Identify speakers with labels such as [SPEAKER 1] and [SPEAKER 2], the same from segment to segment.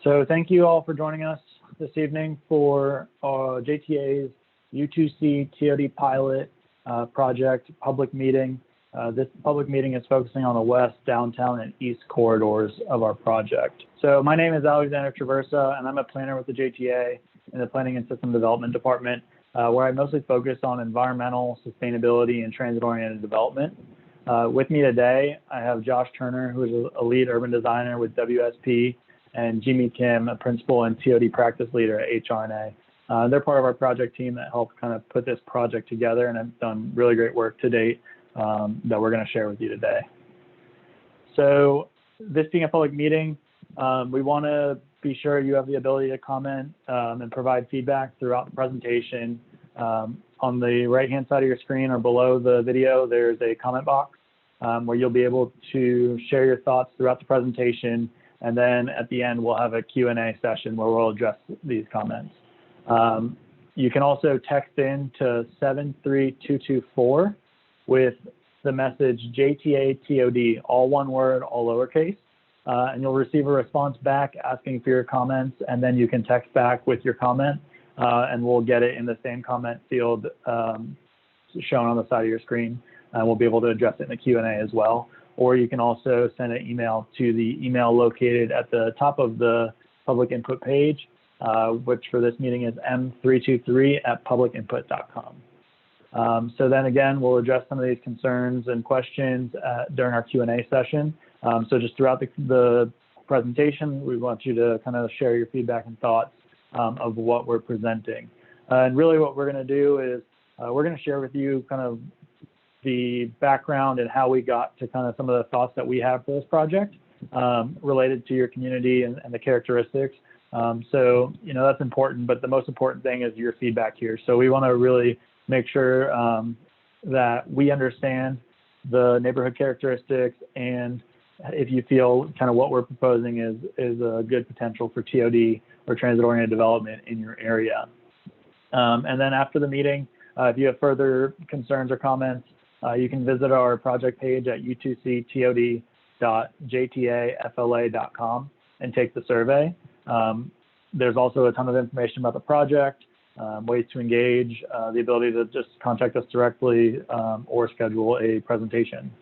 [SPEAKER 1] So thank you all for joining us this evening for JTA's U2C TOD Pilot Project public meeting. This public meeting is focusing on the west, downtown, and east corridors of our project. So my name is Alexander Traversa, and I'm a planner with the JTA in the Planning and System Development Department, where I mostly focus on environmental, sustainability, and transit-oriented development. With me today, I have Josh Turner, who is a lead urban designer with WSP, and Jimmy Kim, a principal and TOD practice leader at HRNA. They're part of our project team that helped kind of put this project together and have done really great work to date that we're going to share with you today. So this being a public meeting, we want to be sure you have the ability to comment and provide feedback throughout the presentation. On the right-hand side of your screen or below the video, there's a comment box where you'll be able to share your thoughts throughout the presentation. And then at the end, we'll have a Q&A session where we'll address these comments. You can also text in to 73224 with the message JTA TOD, all one word, all lowercase. And you'll receive a response back asking for your comments, and then you can text back with your comment, and we'll get it in the same comment field shown on the side of your screen, and we'll be able to address it in the Q&A as well. Or you can also send an email to the email located at the top of the public input page, which for this meeting is m323@publicinput.com. So then again, we'll address some of these concerns and questions during our Q&A session. So just throughout the presentation, we want you to kind of share your feedback and thoughts of what we're presenting. And really what we're going to do is we're going to share with you kind of the background and how we got to kind of some of the thoughts that we have for this project related to your community and the characteristics. So, you know, that's important, but the most important thing is your feedback here. So we want to really make sure that we understand the neighborhood characteristics, and if you feel kind of what we're proposing is a good potential for TOD or transit-oriented development in your area. And then after the meeting, if you have further concerns or comments, you can visit our project page at u2ctod.jtafla.com and take the survey. There's also a ton of information about the project, ways to engage, the ability to just contact us directly or schedule a presentation.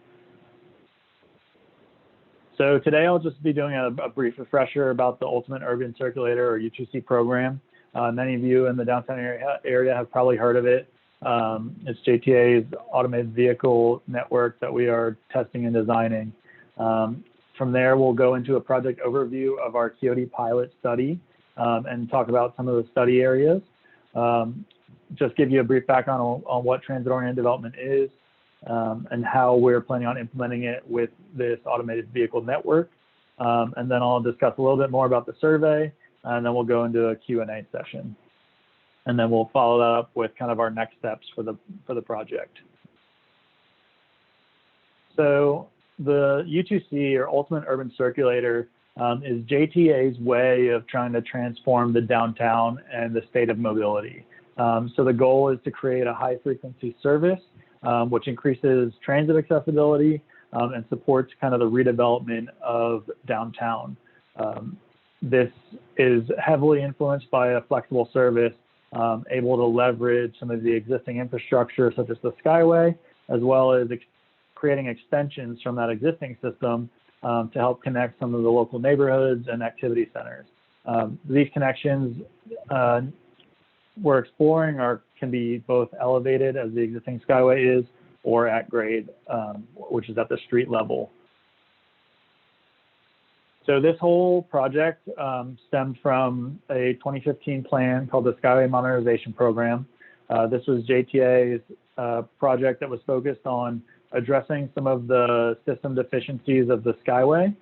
[SPEAKER 1] So today I'll just be doing a brief refresher about the Ultimate Urban Circulator or U2C program. Many of you in the downtown area have probably heard of it. It's JTA's automated vehicle network that we are testing and designing. From there, we'll go into a project overview of our TOD pilot study and talk about some of the study areas. Just give you a brief background on what transit-oriented development is and how we're planning on implementing it with this automated vehicle network. And then I'll discuss a little bit more about the survey, and then we'll go into a Q&A session. And then we'll follow that up with kind of our next steps for the project. So the U2C, or Ultimate Urban Circulator, is JTA's way of trying to transform the downtown and the state of mobility. So the goal is to create a high-frequency service, which increases transit accessibility and supports kind of the redevelopment of downtown. This is heavily influenced by a flexible service, able to leverage some of the existing infrastructure, such as the Skyway, as well as creating extensions from that existing system to help connect some of the local neighborhoods and activity centers. These connections we're exploring can be both elevated, as the existing Skyway is, or at grade, which is at the street level. So this whole project stemmed from a 2015 plan called the Skyway Modernization Program. This was JTA's project that was focused on addressing some of the system deficiencies of the Skyway,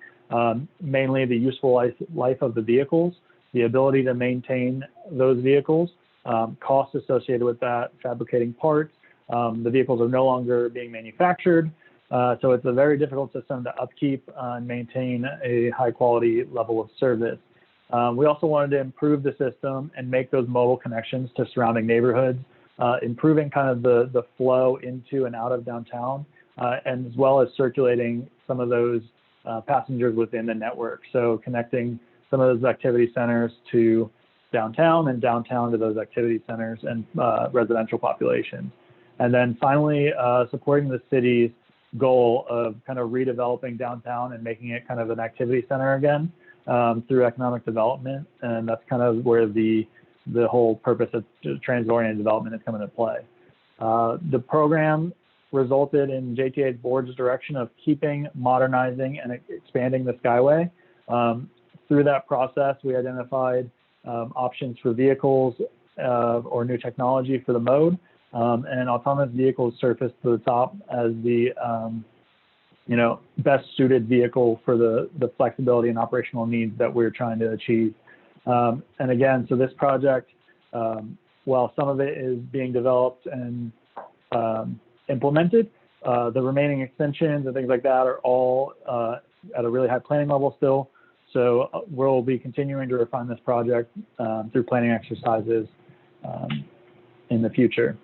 [SPEAKER 1] mainly the useful life of the vehicles, the ability to maintain those vehicles, costs associated with that, fabricating parts. The vehicles are no longer being manufactured, so it's a very difficult system to upkeep and maintain a high quality level of service. We also wanted to improve the system and make those mobile connections to surrounding neighborhoods, improving kind of the flow into and out of downtown, and as well as circulating some of those passengers within the network. So connecting some of those activity centers to downtown and downtown to those activity centers and residential populations. And then finally, supporting the city's goal of kind of redeveloping downtown and making it kind of an activity center again through economic development. And that's kind of where the whole purpose of transit-oriented development is coming into play. The program resulted in JTA's board's direction of keeping, modernizing, and expanding the Skyway. Through that process, we identified options for vehicles or new technology for the mode, and autonomous vehicles surfaced to the top as the best suited vehicle for the flexibility and operational needs that we're trying to achieve. And again, so this project, while some of it is being developed and implemented, the remaining extensions and things like that are all at a really high planning level still. So we'll be continuing to refine this project through planning exercises in the future.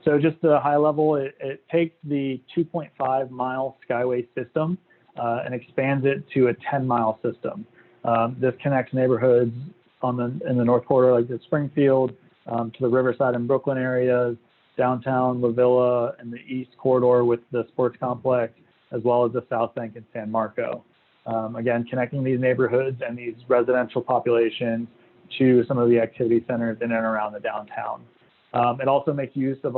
[SPEAKER 1] So just a high level, it takes the 2.5-mile Skyway system and expands it to a 10-mile system. This connects neighborhoods in the North Corridor, like the Springfield, to the Riverside and Brooklyn areas, downtown La Villa, and the East Corridor with the sports complex, as well as the South Bank and San Marco. Again, connecting these neighborhoods and these residential populations to some of the activity centers in and around the downtown. It also makes use of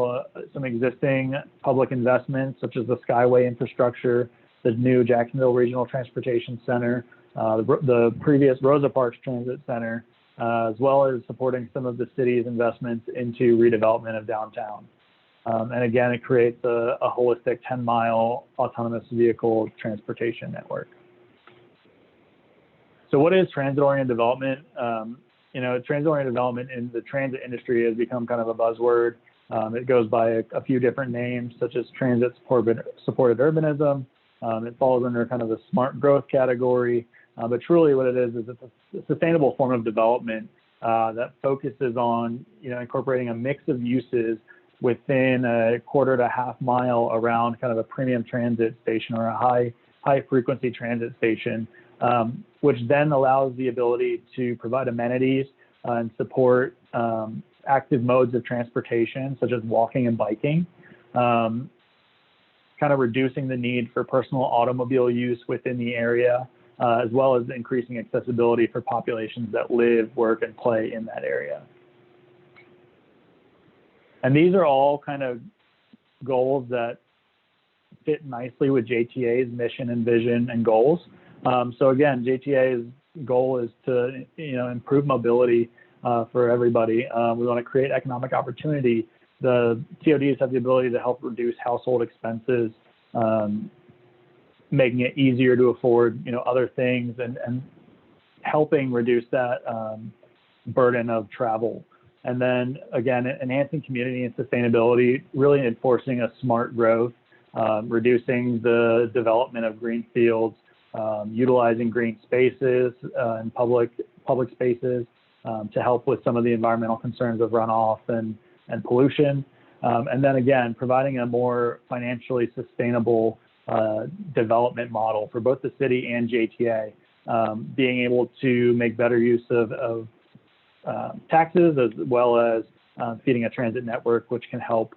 [SPEAKER 1] some existing public investments, such as the Skyway infrastructure, the new Jacksonville Regional Transportation Center, the previous Rosa Parks Transit Center, as well as supporting some of the city's investments into redevelopment of downtown. And again, it creates a holistic 10-mile autonomous vehicle transportation network. So what is transit-oriented development? Transit-oriented development in the transit industry has become kind of a buzzword. It goes by a few different names, such as transit-supported urbanism. It falls under kind of the smart growth category. But truly what it is it's a sustainable form of development that focuses on incorporating a mix of uses within a quarter to half mile around kind of a premium transit station or a high frequency transit station, which then allows the ability to provide amenities and support active modes of transportation, such as walking and biking, kind of reducing the need for personal automobile use within the area, as well as increasing accessibility for populations that live, work, and play in that area. And these are all kind of goals that fit nicely with JTA's mission and vision and goals. So again, JTA's goal is to improve mobility for everybody. We want to create economic opportunity. The TODs have the ability to help reduce household expenses, making it easier to afford other things and helping reduce that burden of travel. And then again, enhancing community and sustainability, really enforcing a smart growth, reducing the development of green fields, utilizing green spaces and public spaces to help with some of the environmental concerns of runoff and pollution. And then again, providing a more financially sustainable development model for both the city and JTA, being able to make better use of taxes, as well as feeding a transit network, which can help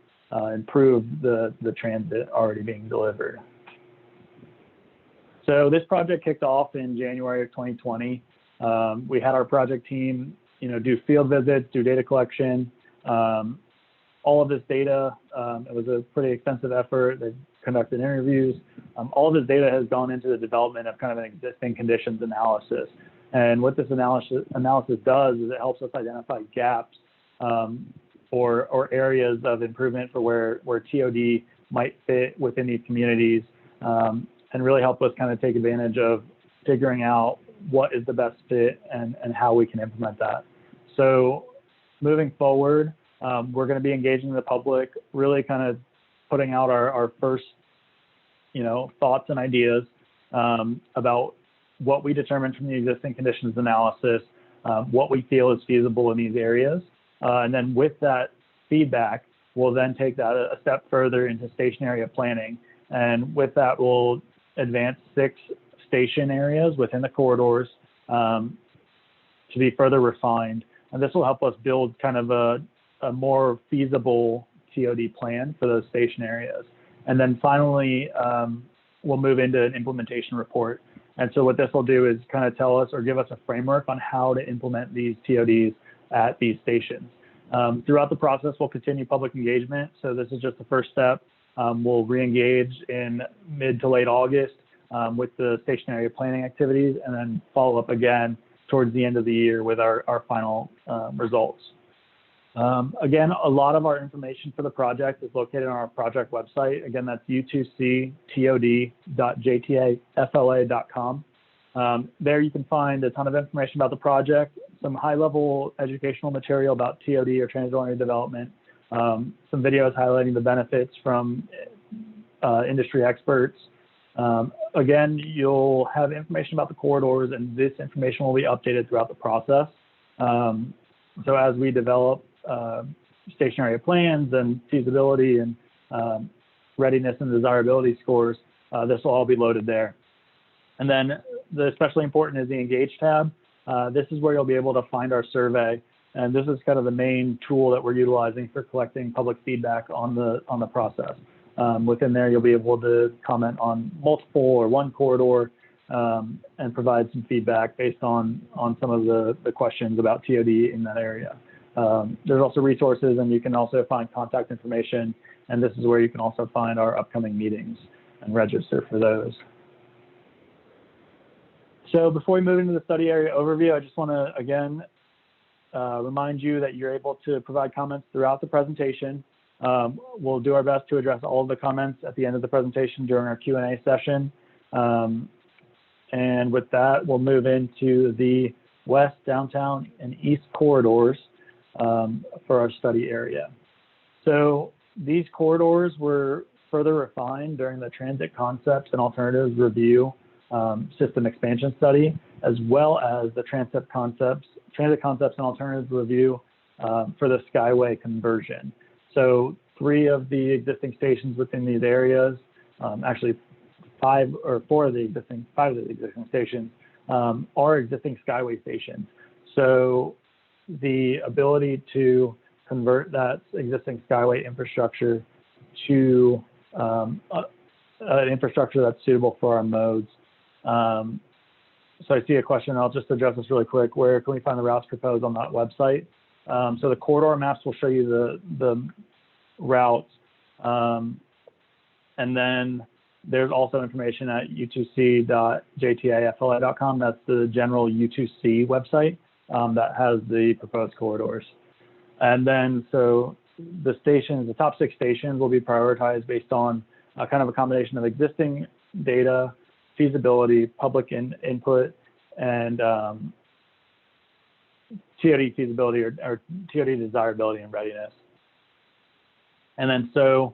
[SPEAKER 1] improve the transit already being delivered. So this project kicked off in January of 2020. We had our project team, do field visits, do data collection, all of this data. It was a pretty extensive effort. They conducted interviews. All of this data has gone into the development of kind of an existing conditions analysis. And what this analysis does is it helps us identify gaps or areas of improvement for where TOD might fit within these communities, and really help us kind of take advantage of figuring out what is the best fit and how we can implement that. So moving forward, we're going to be engaging the public, really kind of putting out our first, thoughts and ideas about what we determined from the existing conditions analysis, what we feel is feasible in these areas. And then with that feedback, we'll then take that a step further into station area planning. And with that, we'll advance 6 station areas within the corridors, 3 station to be further refined. And this will help us build kind of a more feasible TOD plan for those station areas. And then finally, we'll move into an implementation report. And so what this will do is kind of tell us or give us a framework on how to implement these TODs at these stations. Throughout the process, we'll continue public engagement. So this is just the first step. We'll re-engage in mid to late August with the station area planning activities, and then follow up again towards the end of the year with our final results. Again, a lot of our information for the project is located on our project website. Again, that's U2C TOD.JTAFLA.com. There you can find a ton of information about the project, some high-level educational material about TOD or transit-oriented development, some videos highlighting the benefits from industry experts. Again, you'll have information about the corridors, and this information will be updated throughout the process. So as we develop station area plans and feasibility and readiness and desirability scores, this will all be loaded there. And then especially important is the Engage tab. This is where you'll be able to find our survey. And this is kind of the main tool that we're utilizing for collecting public feedback on the process. Within there, you'll be able to comment on multiple or one corridor and provide some feedback based on some of the questions about TOD in that area. There's also resources, and you can also find contact information. And this is where you can also find our upcoming meetings and register for those. So before we move into the study area overview, I just want to, again, remind you that you're able to provide comments throughout the presentation. We'll do our best to address all of the comments at the end of the presentation during our Q&A session. And with that, we'll move into the west, downtown, and east corridors for our study area. So these corridors were further refined during the Transit Concepts and Alternatives Review System Expansion Study, as well as the Transit Concepts and Alternatives Review for the Skyway conversion. So 3 of the existing stations within these areas, actually 5 of the existing stations are existing Skyway stations. So the ability to convert that existing Skyway infrastructure to an infrastructure that's suitable for our modes. So I see a question, I'll just address this really quick. Where can we find the routes proposed on that website? So the corridor maps will show you the routes. And then there's also information at U2C.JTAFLA.com. That's the general U2C website that has the proposed corridors. And then so the top 6 stations will be prioritized based on kind of a combination of existing data, feasibility, public input, and TOD feasibility or TOD desirability and readiness. And then so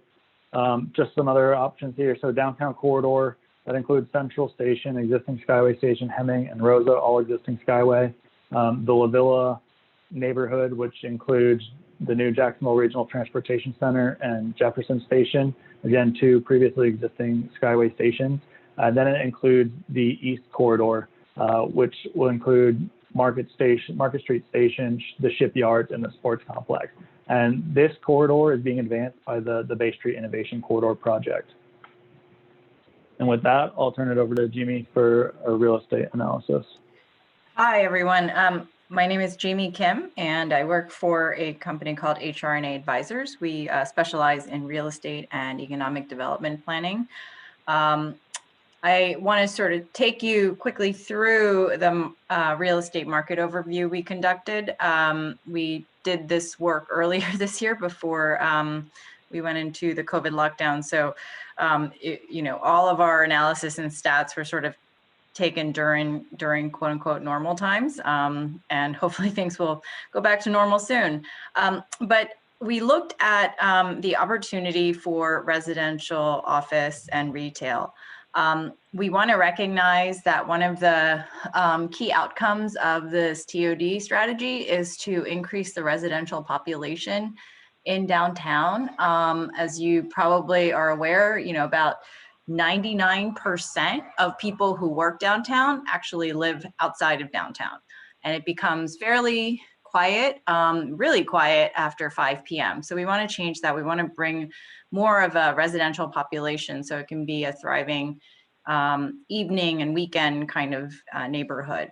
[SPEAKER 1] just some other options here. So downtown corridor, that includes Central Station, existing Skyway Station, Hemming, and Rosa, all existing Skyway. The La Villa neighborhood, which includes the new Jacksonville Regional Transportation Center and Jefferson Station, again, 2 previously existing Skyway stations. Then it includes the East Corridor, which will include Market Street Station, the Shipyards, and the Sports Complex. And this corridor is being advanced by the Bay Street Innovation Corridor project. And with that, I'll turn it over to Jamie for a real estate analysis.
[SPEAKER 2] Hi, everyone. My name is Jamie Kim, and I work for a company called HRNA Advisors. We specialize in real estate and economic development planning. I want to sort of take you quickly through the real estate market overview we conducted. We did this work earlier this year before we went into the COVID lockdown. So, all of our analysis and stats were sort of taken during quote unquote normal times. And hopefully things will go back to normal soon. But we looked at the opportunity for residential, office, and retail. We want to recognize that one of the key outcomes of this TOD strategy is to increase the residential population in downtown. As you probably are aware, about 99% of people who work downtown actually live outside of downtown. and it becomes fairly quiet, really quiet after 5 p.m. So we want to change that. We want to bring more of a residential population so it can be a thriving evening and weekend kind of neighborhood.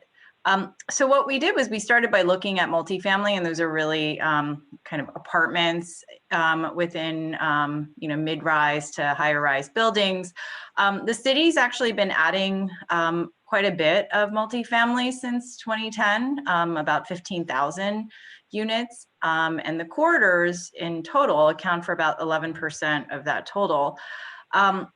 [SPEAKER 2] So what we did was we started by looking at multifamily, and those are really kind of apartments within mid-rise to higher-rise buildings. The city's actually been adding quite a bit of multifamily since 2010, about 15,000 units, and the corridors in total account for about 11% of that total. The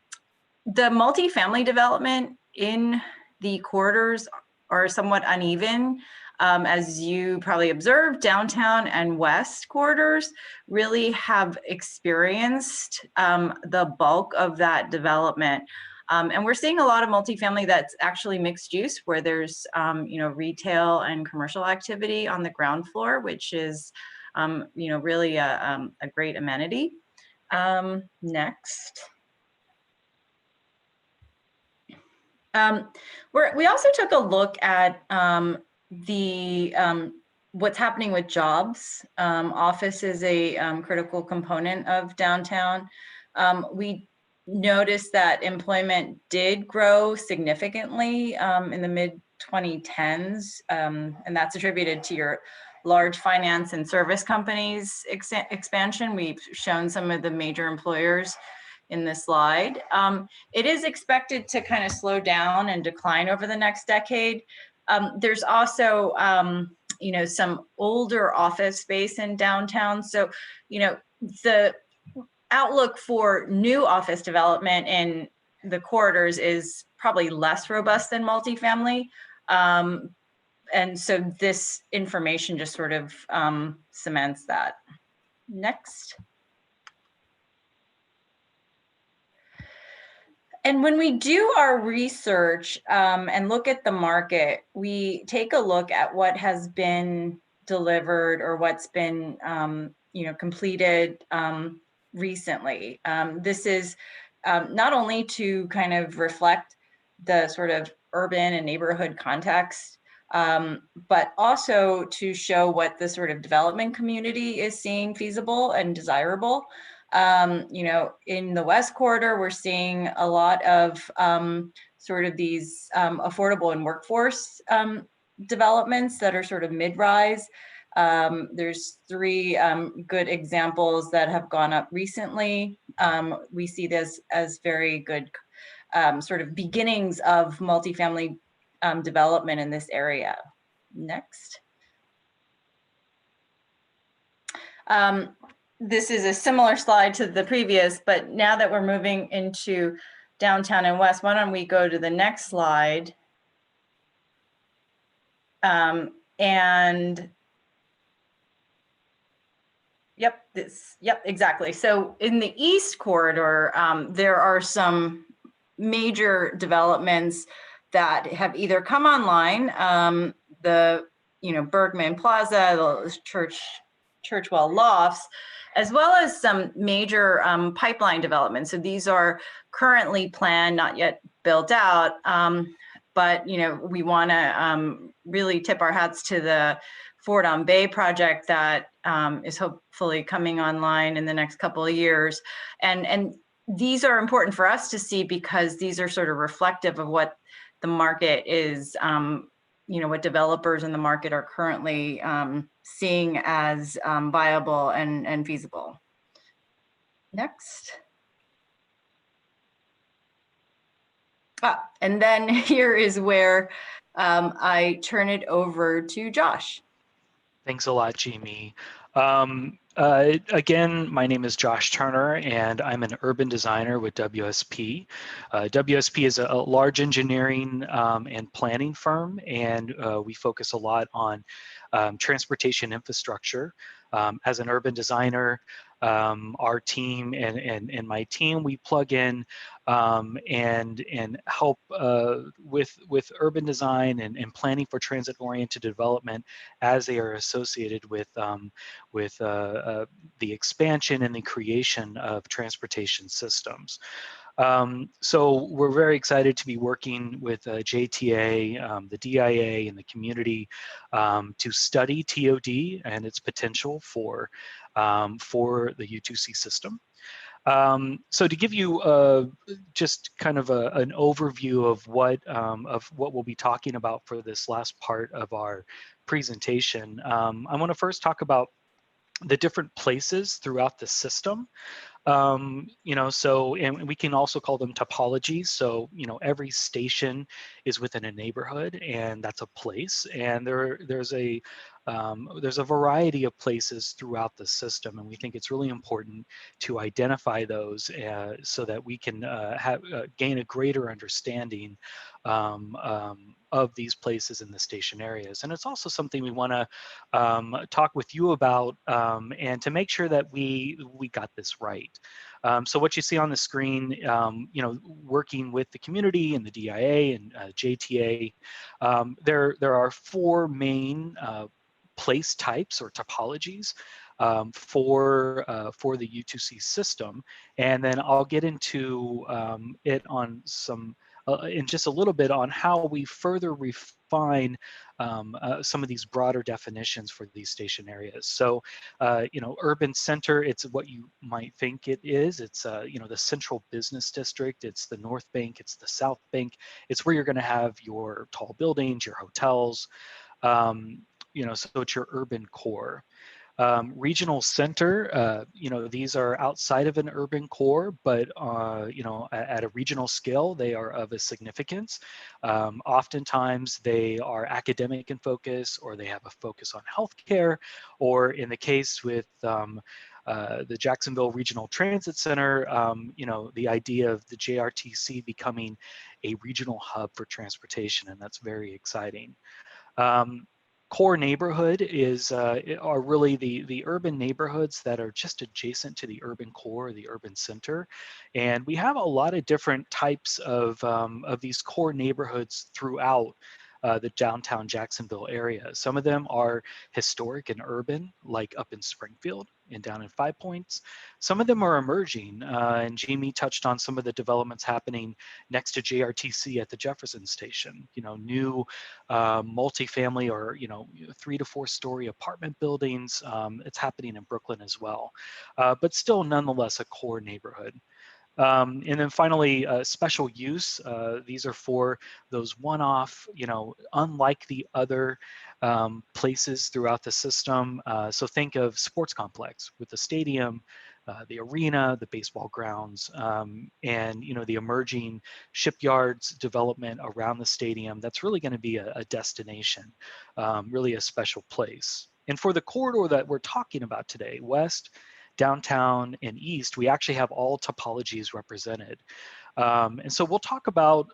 [SPEAKER 2] multifamily development in the corridors are somewhat uneven. As you probably observed, downtown and west corridors really have experienced the bulk of that development. And we're seeing a lot of multifamily that's actually mixed use, where there's retail and commercial activity on the ground floor, which is really a great amenity. Next. We also took a look at what's happening with jobs. Office is a critical component of downtown. We noticed that employment did grow significantly in the mid-2010s, and that's attributed to your large finance and service companies expansion. We've shown some of the major employers in this slide. It is expected to kind of slow down and decline over the next decade. There's also, some older office space in downtown. So, the outlook for new office development in the corridors is probably less robust than multifamily. And so this information just sort of cements that. Next. And when we do our research and look at the market, we take a look at what has been delivered or what's been, completed recently. This is not only to kind of reflect the sort of urban and neighborhood context, but also to show what the sort of development community is seeing feasible and desirable. In the West Corridor, we're seeing a lot of sort of these affordable and workforce developments that are sort of mid-rise. There's 3 good examples that have gone up recently. We see this as very good sort of beginnings of multifamily development in this area. Next. This is a similar slide to the previous, but now that we're moving into downtown and west, why don't we go to the next slide? Yep, exactly. So in the East Corridor, there are some major developments that have either come online, the Bergman Plaza, the Churchwell Lofts, as well as some major pipeline developments. So these are currently planned, not yet built out, but we want to really tip our hats to the Ford on Bay project that is hopefully coming online in the next couple of years. And these are important for us to see because these are sort of reflective of what the market is, what developers in the market are currently seeing as viable and feasible. Next. And then here is where I turn it over to Josh.
[SPEAKER 3] Thanks a lot, Jamie. Again, my name is Josh Turner, and I'm an urban designer with WSP. WSP is a large engineering and planning firm, and we focus a lot on transportation infrastructure. As an urban designer, our team and my team, we plug in and help with urban design and planning for transit-oriented development as they are associated with the expansion and the creation of transportation systems. So we're very excited to be working with JTA, the DIA, and the community to study TOD and its potential for the U2C system. So to give you just kind of an overview of what we'll be talking about for this last part of our presentation, I want to first talk about the different places throughout the system. So, and we can also call them topologies. So, every station is within a neighborhood, and that's a place. And there's a variety of places throughout the system, and we think it's really important to identify those so that we can gain a greater understanding of these places in the station areas. And it's also something we want to talk with you about, and to make sure that we got this right. So what you see on the screen, working with the community and the DIA and JTA, there are 4 main place types or topologies for the U2C system, and then I'll get into it on some in just a little bit on how we further refine some of these broader definitions for these station areas. So, urban center, it's what you might think it is. It's, the central business district. It's the North Bank. It's the South Bank. It's where you're going to have your tall buildings, your hotels. So it's your urban core. Regional center, these are outside of an urban core, but, at a regional scale, they are of a significance. Oftentimes, they are academic in focus, or they have a focus on healthcare, or in the case with the Jacksonville Regional Transit Center, the idea of the JRTC becoming a regional hub for transportation, and that's very exciting. Core neighborhood are really the urban neighborhoods that are just adjacent to the urban core, the urban center, and we have a lot of different types of these core neighborhoods throughout the downtown Jacksonville area. Some of them are historic and urban, like up in Springfield and down in Five Points. Some of them are emerging, and Jamie touched on some of the developments happening next to JRTC at the Jefferson Station. New multifamily or 3 to 4 story apartment buildings. It's happening in Brooklyn as well, but still nonetheless a core neighborhood. And then finally, special use. These are for those one-off, unlike the other places throughout the system. So think of sports complex with the stadium, the arena, the baseball grounds, and the emerging shipyards development around the stadium. That's really going to be a destination, really a special place. And for the corridor that we're talking about today, west, downtown, and east, we actually have all topologies represented. And so we'll talk about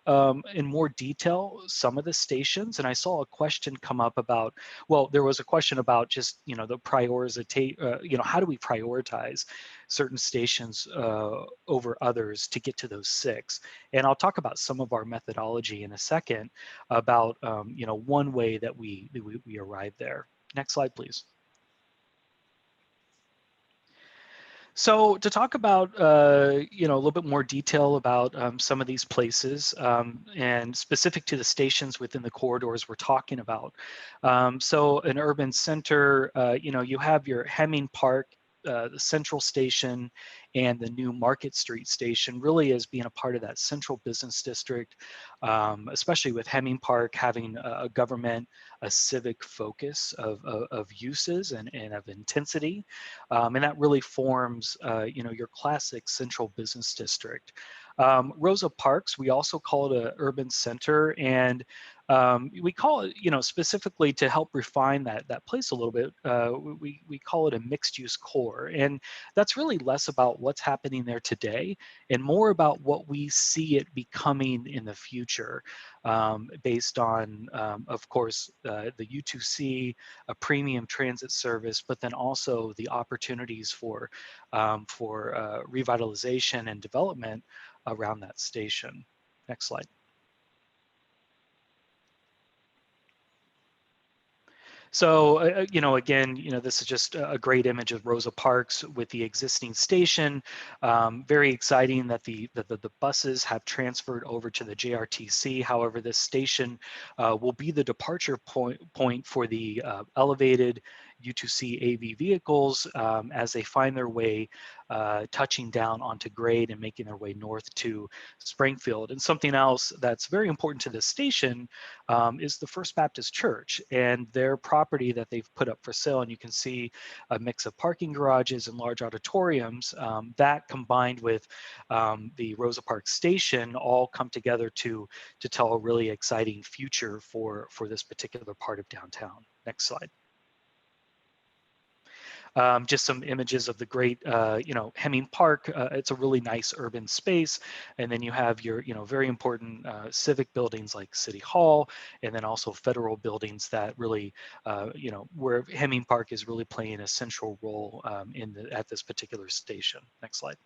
[SPEAKER 3] in more detail some of the stations. And I saw a question come up about, well, there was a question about just, the prioritization, how do we prioritize certain stations over others to get to those 6? And I'll talk about some of our methodology in a second about, one way that we arrive there. Next slide, please. So to talk about, a little bit more detail about some of these places and specific to the stations within the corridors we're talking about. So an urban center, you have your Hemming Park, the Central Station, and the new Market Street Station really as being a part of that central business district, especially with Hemming Park having a government, a civic focus of uses and of intensity. And that really forms, your classic central business district. Rosa Parks, we also call it an urban center, and we call it, specifically to help refine that place a little bit, we call it a mixed use core. And that's really less about what's happening there today and more about what we see it becoming in the future, based on, of course, the U2C, a premium transit service, but then also the opportunities for revitalization and development around that station. Next slide. So, again, this is just a great image of Rosa Parks with the existing station. Very exciting that the buses have transferred over to the JRTC. However, this station will be the departure point for the elevated U2C AV vehicles as they find their way touching down onto grade and making their way north to Springfield. And something else that's very important to this station is the First Baptist Church and their property that they've put up for sale. And you can see a mix of parking garages and large auditoriums that combined with the Rosa Parks Station all come together to tell a really exciting future for this particular part of downtown. Next slide. Just some images of the great, Hemming Park. It's a really nice urban space. And then you have your, very important civic buildings like City Hall, and then also federal buildings that really, where Hemming Park is really playing a central role at this particular station. Next slide.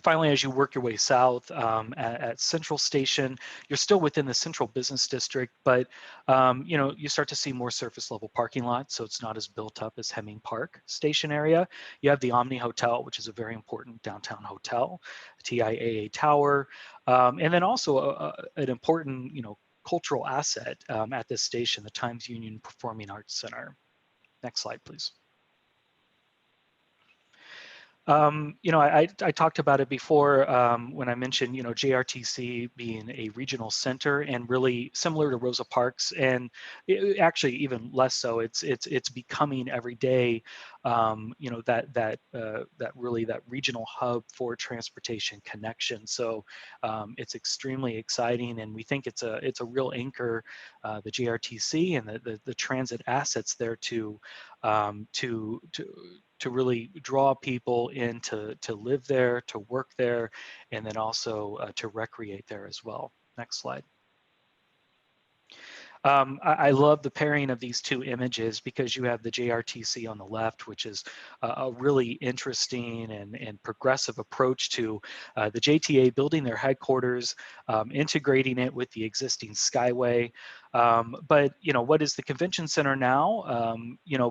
[SPEAKER 3] Finally, as you work your way south at Central Station, you're still within the Central Business District, but you start to see more surface level parking lots, so it's not as built up as Hemming Park Station area. You have the Omni Hotel, which is a very important downtown hotel, TIAA Tower, and then also an important cultural asset at this station, the Times Union Performing Arts Center. Next slide, please. I talked about it before when I mentioned, JRTC being a regional center and really similar to Rosa Parks, and actually even less so. It's becoming every day, that regional hub for transportation connection. So it's extremely exciting, and we think it's a real anchor, the JRTC and the transit assets there to really draw people in to live there, to work there, and then also to recreate there as well. Next slide. I love the pairing of these two images because you have the JRTC on the left, which is a really interesting and progressive approach to the JTA building their headquarters, integrating it with the existing Skyway. But what is the convention center now?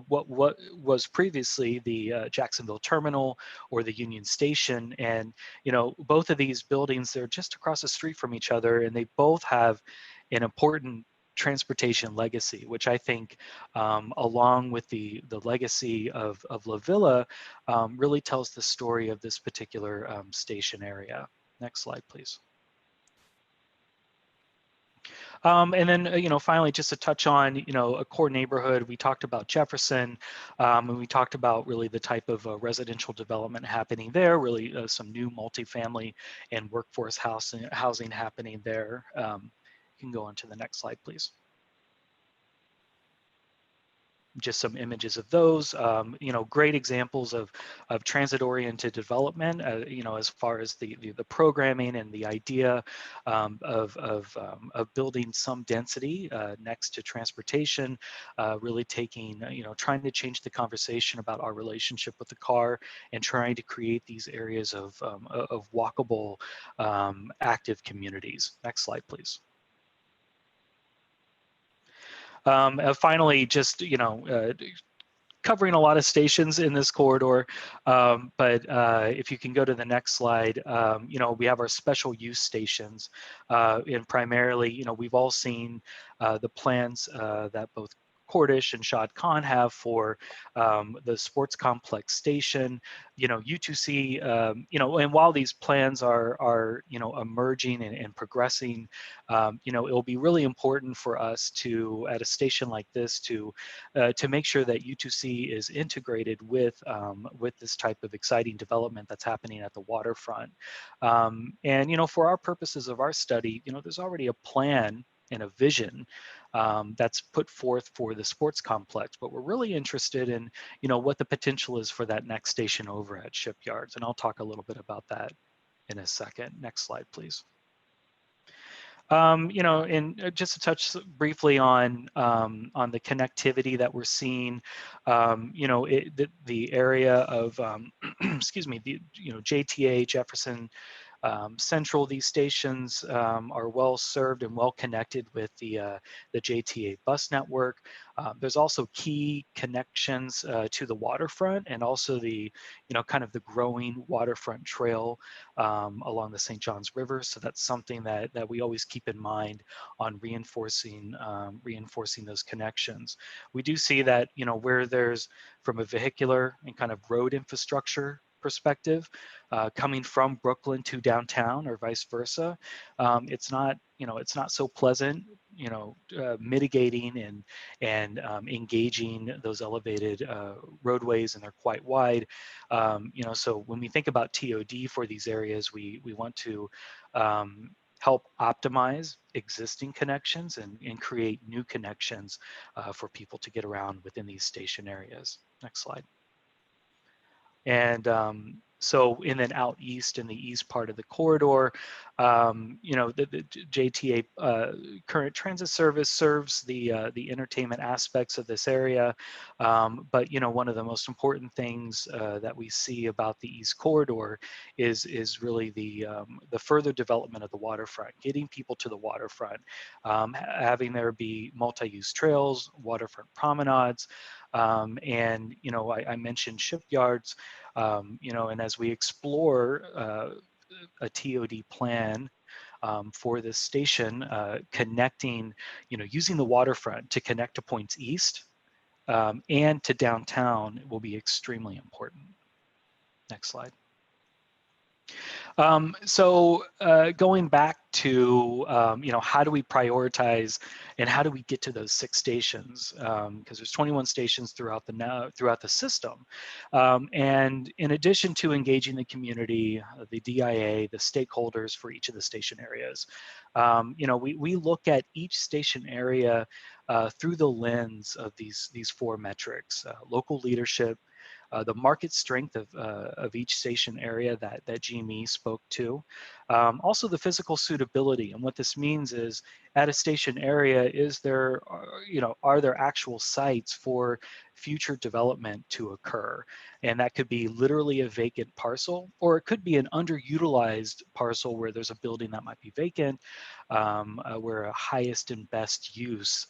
[SPEAKER 3] What was previously the Jacksonville Terminal or the Union Station, and both of these buildings, they're just across the street from each other, and they both have an important transportation legacy, which I think, along with the legacy of La Villa, really tells the story of this particular station area. Next slide, please. And then, finally, just to touch on, a core neighborhood, we talked about Jefferson, and we talked about really the type of residential development happening there, really some new multifamily and workforce housing happening there. You can go on to the next slide, please. Just some images of those, great examples of transit-oriented development, as far as the programming and the idea of building some density next to transportation, really taking, trying to change the conversation about our relationship with the car and trying to create these areas of walkable, active communities. Next slide, please. Finally, just, covering a lot of stations in this corridor, but if you can go to the next slide, we have our special use stations, and primarily, we've all seen the plans that both Cordish and Shad Khan have for the sports complex station, U2C, and while these plans are emerging and progressing, it will be really important for us to, at a station like this, to make sure that U2C is integrated with this type of exciting development that's happening at the waterfront. And for our purposes of our study, there's already a plan and a vision that's put forth for the sports complex, but we're really interested in, what the potential is for that next station over at Shipyards, and I'll talk a little bit about that in a second. Next slide, please. And just to touch briefly on the connectivity that we're seeing, the area of, excuse me, the JTA Jefferson Central, these stations are well served and well connected with the JTA bus network. There's also key connections to the waterfront and also the, kind of the growing waterfront trail along the St. Johns River. So that's something that we always keep in mind on reinforcing those connections. We do see that, where there's, from a vehicular and kind of road infrastructure perspective, coming from Brooklyn to downtown or vice versa, it's not so pleasant, mitigating and engaging those elevated roadways, and they're quite wide. So when we think about TOD for these areas, we want to help optimize existing connections and create new connections for people to get around within these station areas. Next slide. And so, and then out east in the east part of the corridor, the JTA current transit service serves the entertainment aspects of this area. But one of the most important things that we see about the east corridor is really the further development of the waterfront, getting people to the waterfront, having there be multi-use trails, waterfront promenades, and I mentioned shipyards. And as we explore a TOD plan for this station, connecting, using the waterfront to connect to points east and to downtown will be extremely important. Next slide. So going back to, how do we prioritize and how do we get to those 6 stations? Because there's 21 stations throughout the system. And in addition to engaging the community, the DIA, the stakeholders for each of the station areas, we look at each station area through the lens of these 4 metrics: local leadership, the market strength of each station area that GME spoke to. Also the physical suitability, and what this means is at a station area, are there actual sites for future development to occur? And that could be literally a vacant parcel, or it could be an underutilized parcel where there's a building that might be vacant, where a highest and best use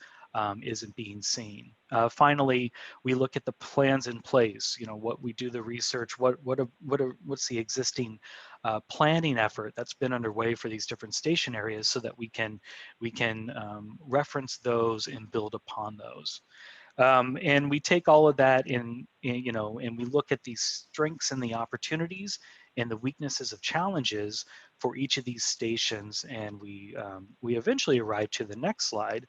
[SPEAKER 3] isn't being seen. Finally, we look at the plans in place. What we do the research. What's the existing planning effort that's been underway for these different station areas, so that we can reference those and build upon those. And we take all of that and we look at these strengths and the opportunities and the weaknesses of challenges for each of these stations, and we eventually arrive to the next slide.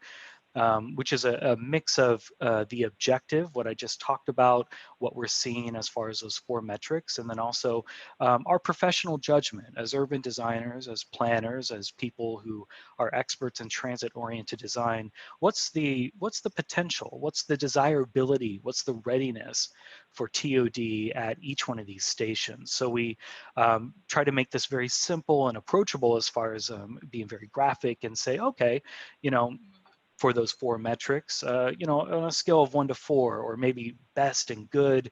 [SPEAKER 3] Which is a mix of the objective, what I just talked about, what we're seeing as far as those 4 metrics, and then also our professional judgment as urban designers, as planners, as people who are experts in transit-oriented design. What's the potential? What's the desirability? What's the readiness for TOD at each one of these stations? So we try to make this very simple and approachable as far as being very graphic and say, okay, for those 4 metrics, on a scale of 1 to 4, or maybe best and good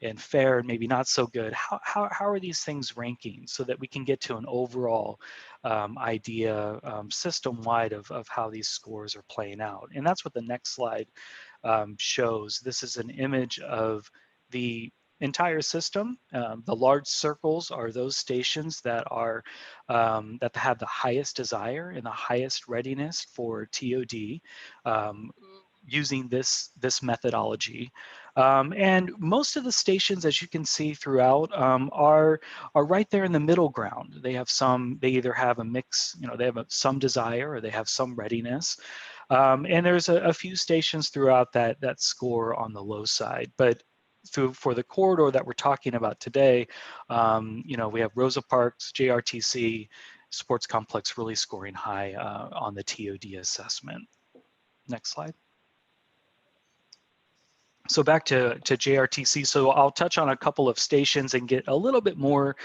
[SPEAKER 3] and fair and maybe not so good, how are these things ranking, so that we can get to an overall idea system-wide of how these scores are playing out. And that's what the next slide shows. This is an image of the entire system. The large circles are those stations that have the highest desire and the highest readiness for TOD using this methodology. And most of the stations, as you can see throughout, are right there in the middle ground. They either have a mix, they have some desire, or they have some readiness. And there's a few stations throughout that score on the low side. But for the corridor that we're talking about today, we have Rosa Parks, JRTC, Sports Complex really scoring high on the TOD assessment. Next slide. So back to JRTC. So I'll touch on a couple of stations and get a little bit more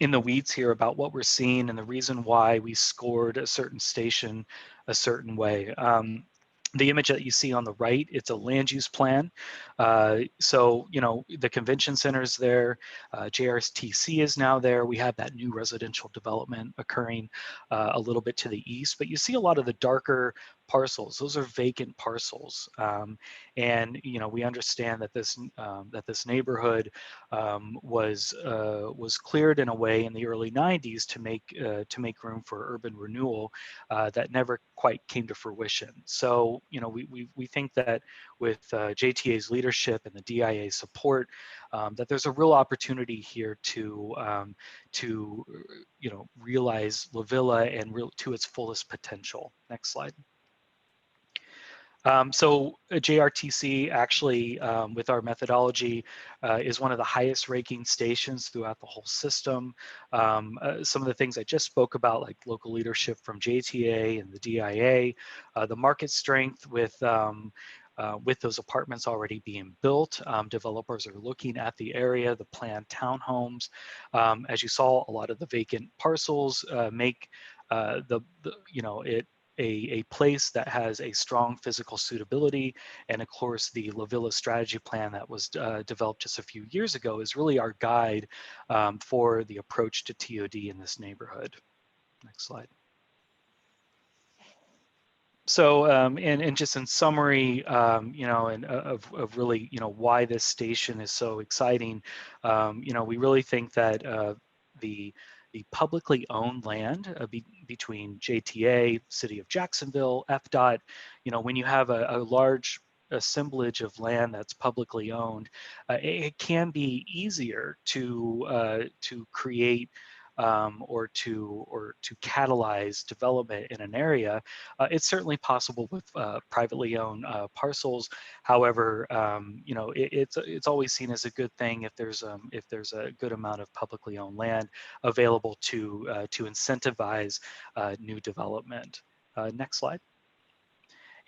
[SPEAKER 3] in the weeds here about what we're seeing and the reason why we scored a certain station a certain way. The image that you see on the right, it's a land use plan. So, you know, the convention center is there, JRTC is now there. We have that new residential development occurring a little bit to the east, but you see a lot of the darker parcels. Those are vacant parcels. And, you know, we understand that this neighborhood was cleared in a way in the early 90s to make room for urban renewal that never quite came to fruition. So, you know, we think that with JTA's leadership and the DIA support, that there's a real opportunity here to you know, realize La Villa and to its fullest potential. Next slide. So JRTC actually, with our methodology, is one of the highest ranking stations throughout the whole system. Some of the things I just spoke about, like local leadership from JTA and the DIA, the market strength with those apartments already being built. Developers are looking at the area, the planned townhomes. As you saw, a lot of the vacant parcels make you know, it a place that has a strong physical suitability. And of course, the La Villa strategy plan that was developed just a few years ago is really our guide for the approach to TOD in this neighborhood. Next slide. So, and just in summary, you know, and of really, you know, why this station is so exciting, you know, we really think that the publicly owned land between JTA, City of Jacksonville, FDOT, you know, when you have a large assemblage of land that's publicly owned, it can be easier to create or to catalyze development in an area. It's certainly possible with privately owned parcels. However, you know, it's always seen as a good thing if there's a good amount of publicly owned land available to incentivize new development. Next slide.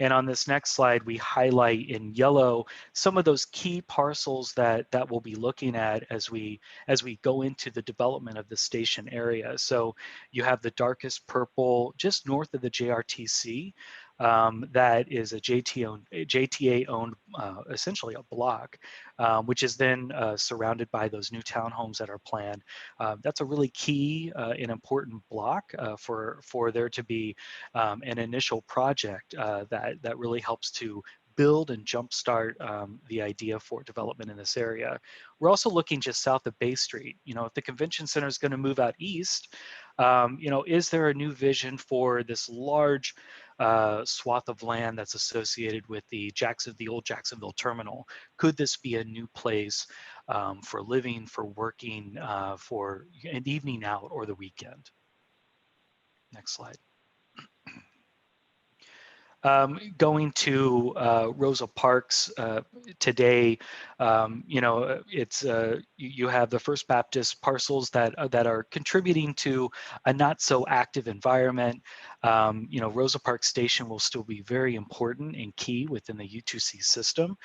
[SPEAKER 3] And on this next slide, we highlight in yellow some of those key parcels that we'll be looking at as we go into the development of the station area. So you have the darkest purple just north of the JRTC. That is a JTA owned essentially a block, which is then surrounded by those new townhomes that are planned. That's a really key and important block for there to be an initial project that really helps to build and jumpstart the idea for development in this area. We're also looking just south of Bay Street. You know, if the convention center is going to move out east, you know, is there a new vision for this large swath of land that's associated with the old Jacksonville terminal? Could this be a new place for living, for working, for an evening out or the weekend? Next slide. Going to Rosa Parks today, you know, it's you have the First Baptist parcels that are contributing to a not so active environment. You know, Rosa Parks Station will still be very important and key within the U2C system.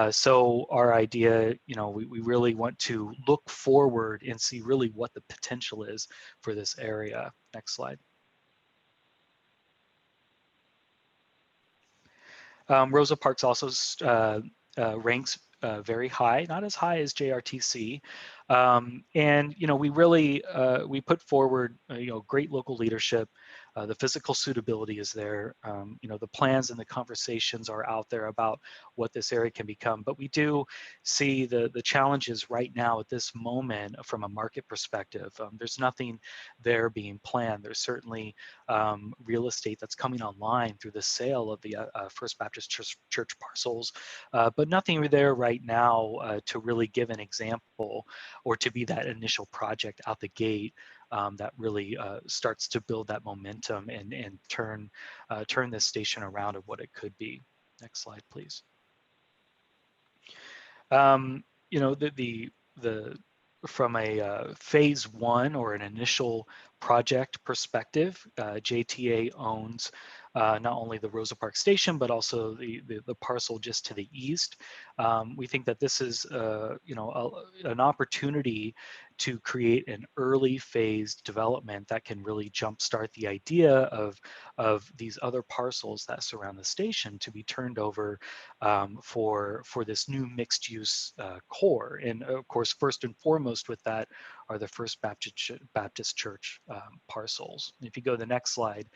[SPEAKER 3] So our idea, you know, we really want to look forward and see really what the potential is for this area. Next slide. Rosa Parks also ranks very high, not as high as JRTC. And, you know, we really, we put forward, you know, great local leadership. The physical suitability is there. You know, the plans and the conversations are out there about what this area can become. But we do see the challenges right now at this moment from a market perspective. There's nothing there being planned. There's certainly real estate that's coming online through the sale of the First Baptist Church parcels, but nothing there right now to really give an example or to be that initial project out the gate that really starts to build that momentum and turn this station around of what it could be. Next slide, please. You know, from a phase one or an initial project perspective, JTA owns not only the Rosa Park Station, but also the parcel just to the east. We think that this is, an opportunity to create an early phase development that can really jumpstart the idea of these other parcels that surround the station to be turned over for this new mixed use core. And of course, first and foremost with that are the First Baptist Church parcels. If you go to the next slide,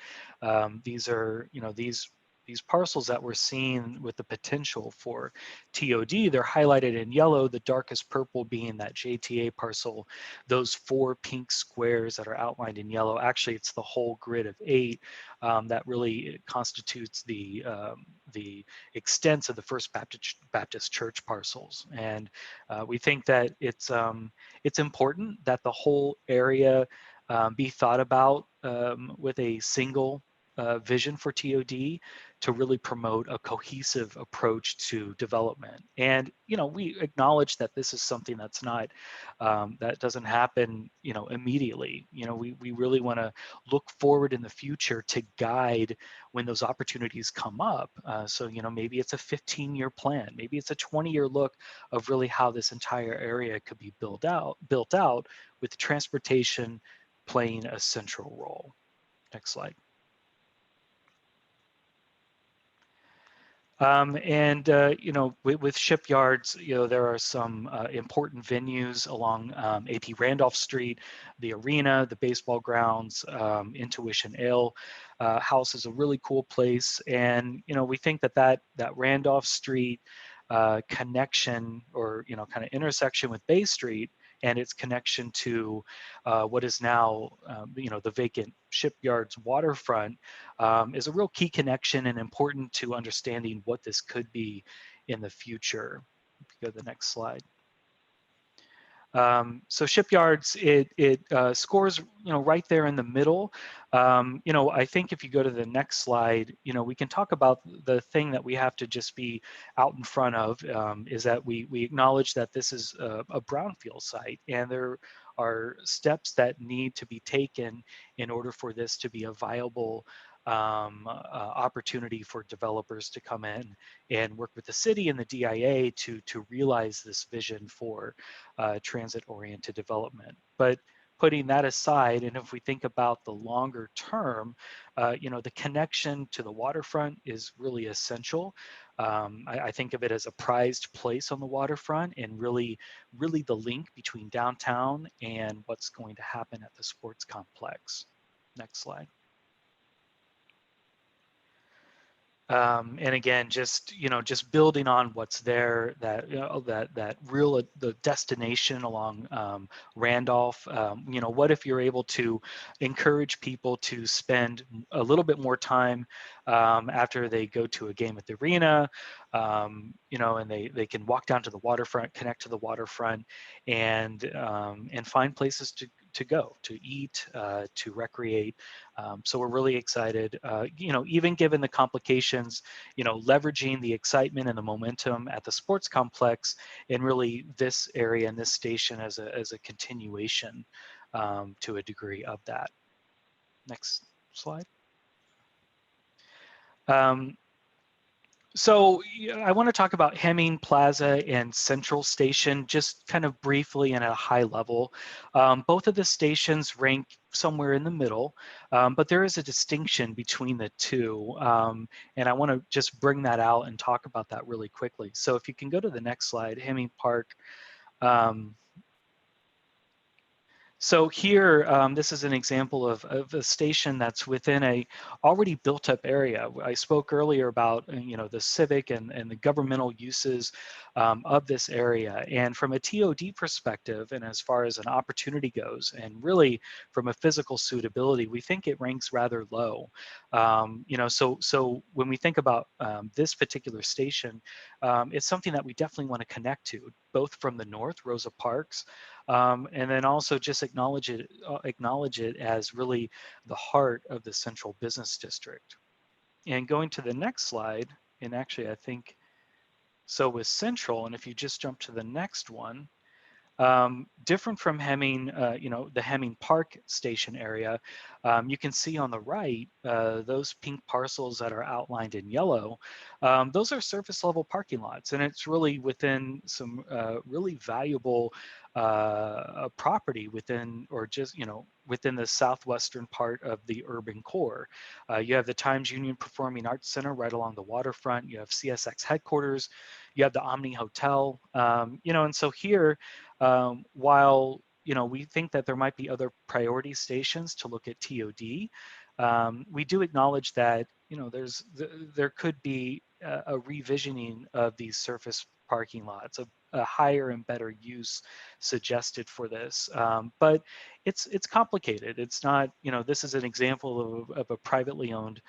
[SPEAKER 3] these are, these parcels that we're seeing with the potential for TOD, they're highlighted in yellow, the darkest purple being that JTA parcel. Those 4 pink squares that are outlined in yellow, actually it's the whole grid of 8 that really constitutes the extents of the First Baptist Church parcels. And we think that it's important that the whole area be thought about with a single vision for TOD to really promote a cohesive approach to development. And, we acknowledge that this is something that's not, that doesn't happen, immediately. We really want to look forward in the future to guide when those opportunities come up. So, maybe it's a 15-year plan, maybe it's a 20-year look of really how this entire area could be built out with transportation playing a central role. Next slide. With shipyards, there are some important venues along AP Randolph Street, the arena, the baseball grounds, Intuition Ale House is a really cool place. And, we think that Randolph Street connection, or, kind of intersection with Bay Street and its connection to what is now, the vacant Shipyards waterfront is a real key connection and important to understanding what this could be in the future. If you go to the next slide. So Shipyards, it scores, right there in the middle. I think if you go to the next slide, we can talk about the thing that we have to just be out in front of, is that we acknowledge that this is a brownfield site, and there are steps that need to be taken in order for this to be a viable opportunity for developers to come in and work with the city and the DIA to realize this vision for transit-oriented development. But putting that aside, and if we think about the longer term, the connection to the waterfront is really essential. I think of it as a prized place on the waterfront, and really the link between downtown and what's going to happen at the sports complex. Next slide. And again, just building on what's there, that real the destination along Randolph. What if you're able to encourage people to spend a little bit more time after they go to a game at the arena, and they can walk down to the waterfront, connect to the waterfront, and find places to go, to eat, to recreate. So we're really excited, even given the complications, leveraging the excitement and the momentum at the sports complex, and really this area and this station as a continuation to a degree of that. Next slide. So I want to talk about Hemming, Plaza, and Central Station just kind of briefly and at a high level. Both of the stations rank somewhere in the middle, but there is a distinction between the two. And I want to just bring that out and talk about that really quickly. So if you can go to the next slide, Hemming Park. So here, this is an example of a station that's within a already built up area. I spoke earlier about, the civic and the governmental uses of this area. And from a TOD perspective, and as far as an opportunity goes, and really from a physical suitability, we think it ranks rather low. So when we think about this particular station, it's something that we definitely want to connect to, both from the north, Rosa Parks, and then also just acknowledge it as really the heart of the central business district. And going to the next slide, and actually I think, so with Central, and if you just jump to the next one, different from Hemming, the Hemming Park station area, You can see on the right, those pink parcels that are outlined in yellow, those are surface level parking lots, and it's really within some really valuable property within, or just, within the southwestern part of the urban core. You have the Times Union Performing Arts Center right along the waterfront. You have CSX headquarters. You have the Omni Hotel. And so here, while we think that there might be other priority stations to look at TOD, we do acknowledge that there could be a revisioning of these surface parking lots, a higher and better use suggested for this. But it's complicated. It's not, this is an example of a privately owned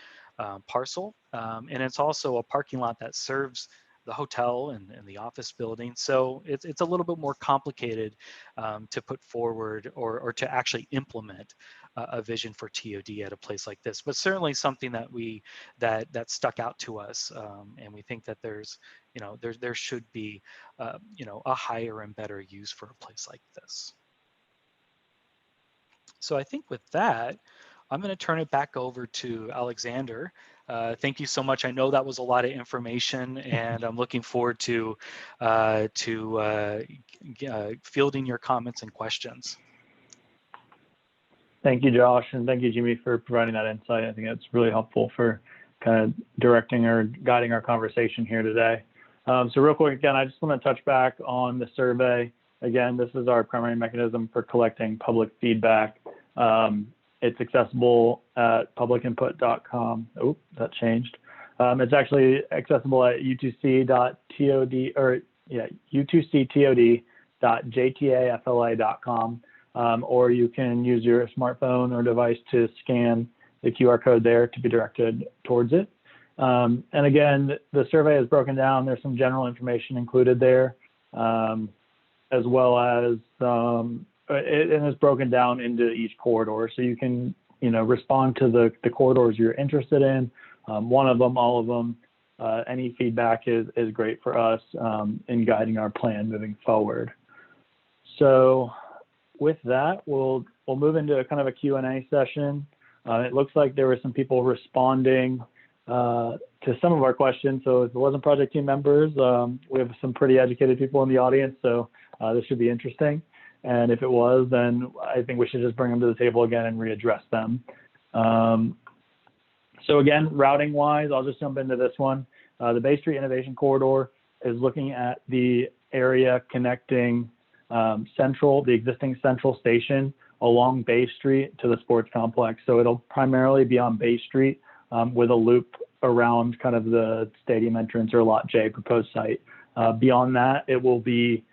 [SPEAKER 3] parcel, and it's also a parking lot that serves the hotel and the office building. So it's a little bit more complicated to put forward or to actually implement a vision for TOD at a place like this, but certainly something that that stuck out to us, and we think that there should be a higher and better use for a place like this. So I think with that, I'm going to turn it back over to Alexander. Thank you so much. I know that was a lot of information, and I'm looking forward to fielding your comments and questions.
[SPEAKER 1] Thank you, Josh, and thank you, Jimmy, for providing that insight. I think that's really helpful for kind of directing or guiding our conversation here today. So real quick, again, I just want to touch back on the survey. Again, this is our primary mechanism for collecting public feedback. It's accessible at publicinput.com. Oh, that changed. It's actually accessible at U2C.TOD, or yeah, U2C TOD.JTAFLA.com. Or you can use your smartphone or device to scan the QR code there to be directed towards it. And again, the survey is broken down. There's some general information included there, as well as it is broken down into each corridor. So you can, respond to the corridors you're interested in. One of them, all of them. Any feedback is great for us in guiding our plan moving forward. So with that, we'll move into kind of a Q&A session. It looks like there were some people responding to some of our questions. So if it wasn't project team members, we have some pretty educated people in the audience, so this should be interesting. And if it was, then I think we should just bring them to the table again and readdress them. So again, routing wise, I'll just jump into this one. The Bay Street Innovation Corridor is looking at the area connecting the existing Central Station along Bay Street to the sports complex. So it'll primarily be on Bay Street with a loop around kind of the stadium entrance or Lot J proposed site. Beyond that, it will be,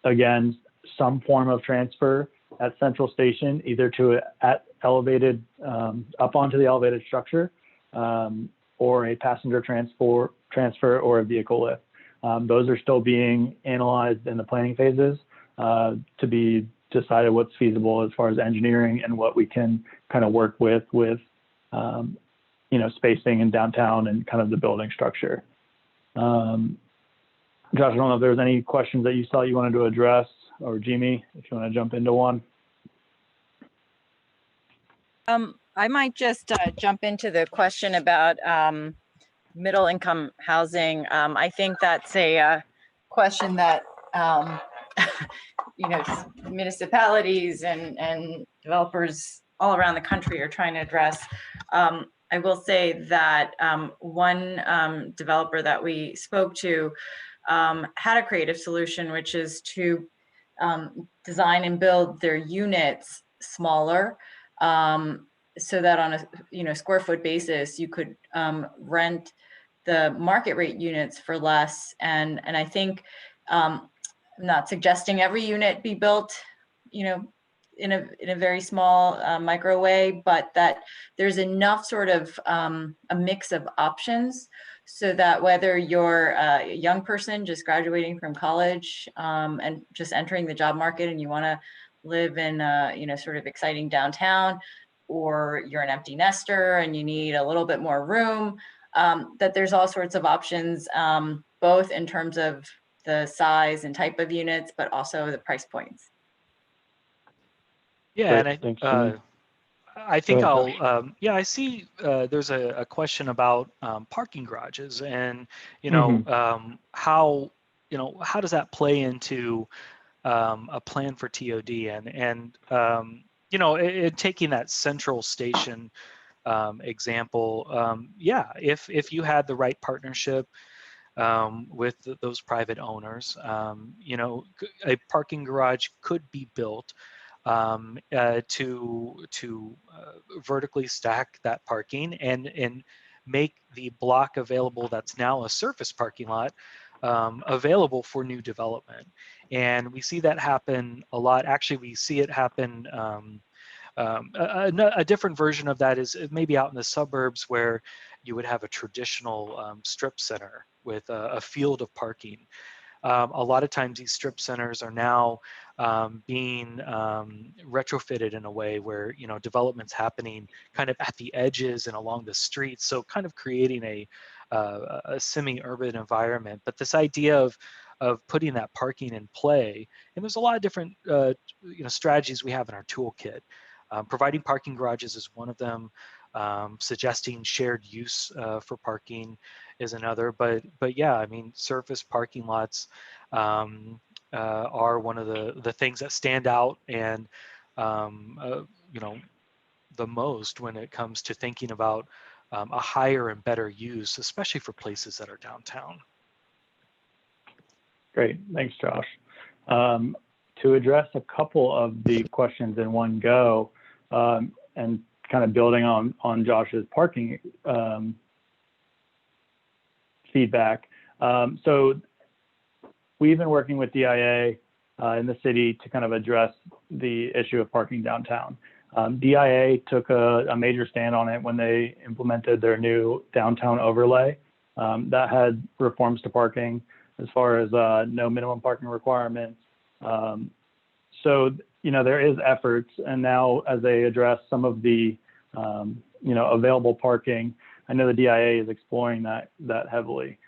[SPEAKER 1] again, some form of transfer at Central Station, either to elevated, up onto the elevated structure, or a passenger transfer or a vehicle lift. Those are still being analyzed in the planning phases to be decided what's feasible as far as engineering and what we can kind of work with spacing in downtown and kind of the building structure. Josh, I don't know if there's any questions that you thought you wanted to address, or Jimmy, if you want to jump into one.
[SPEAKER 2] I might just jump into the question about middle income housing. I think that's a question that municipalities and developers all around the country are trying to address. I will say that one developer that we spoke to had a creative solution, which is to design and build their units smaller, so that on a square foot basis you could rent the market rate units for less. And I think I'm not suggesting every unit be built, in a very small micro way, but that there's enough sort of a mix of options, so that whether you're a young person just graduating from college and just entering the job market and you want to live in sort of exciting downtown, or you're an empty nester and you need a little bit more room, that there's all sorts of options, both in terms of the size and type of units, but also the price points.
[SPEAKER 3] Yeah,
[SPEAKER 1] Great.
[SPEAKER 3] and I think
[SPEAKER 1] Go
[SPEAKER 3] I'll,
[SPEAKER 1] ahead, Josh.
[SPEAKER 3] yeah, I see there's a question about parking garages and,
[SPEAKER 1] Hmm.
[SPEAKER 3] how, how does that play into a plan for TOD and taking that central station example, yeah, if you had the right partnership with those private owners, a parking garage could be built to vertically stack that parking and make the block available that's now a surface parking lot available for new development. And we see that happen a lot. Actually, we see it happen. A different version of that is maybe out in the suburbs where you would have a traditional strip center with a field of parking. A lot of times these strip centers are now being retrofitted in a way where development's happening kind of at the edges and along the streets, so kind of creating a semi-urban environment. But this idea of putting that parking in play, and there's a lot of different strategies we have in our toolkit. Providing parking garages is one of them. Suggesting shared use for parking is another. But yeah, I mean, surface parking lots are one of the things that stand out and the most when it comes to thinking about a higher and better use, especially for places that are downtown.
[SPEAKER 1] Great, thanks, Josh. To address a couple of the questions in one go, and kind of building on Josh's parking feedback. So we've been working with DIA in the city to kind of address the issue of parking downtown. DIA took a major stand on it when they implemented their new downtown overlay that had reforms to parking as far as no minimum parking requirements. So there is efforts, and now as they address some of the available parking, I know the DIA is exploring that heavily.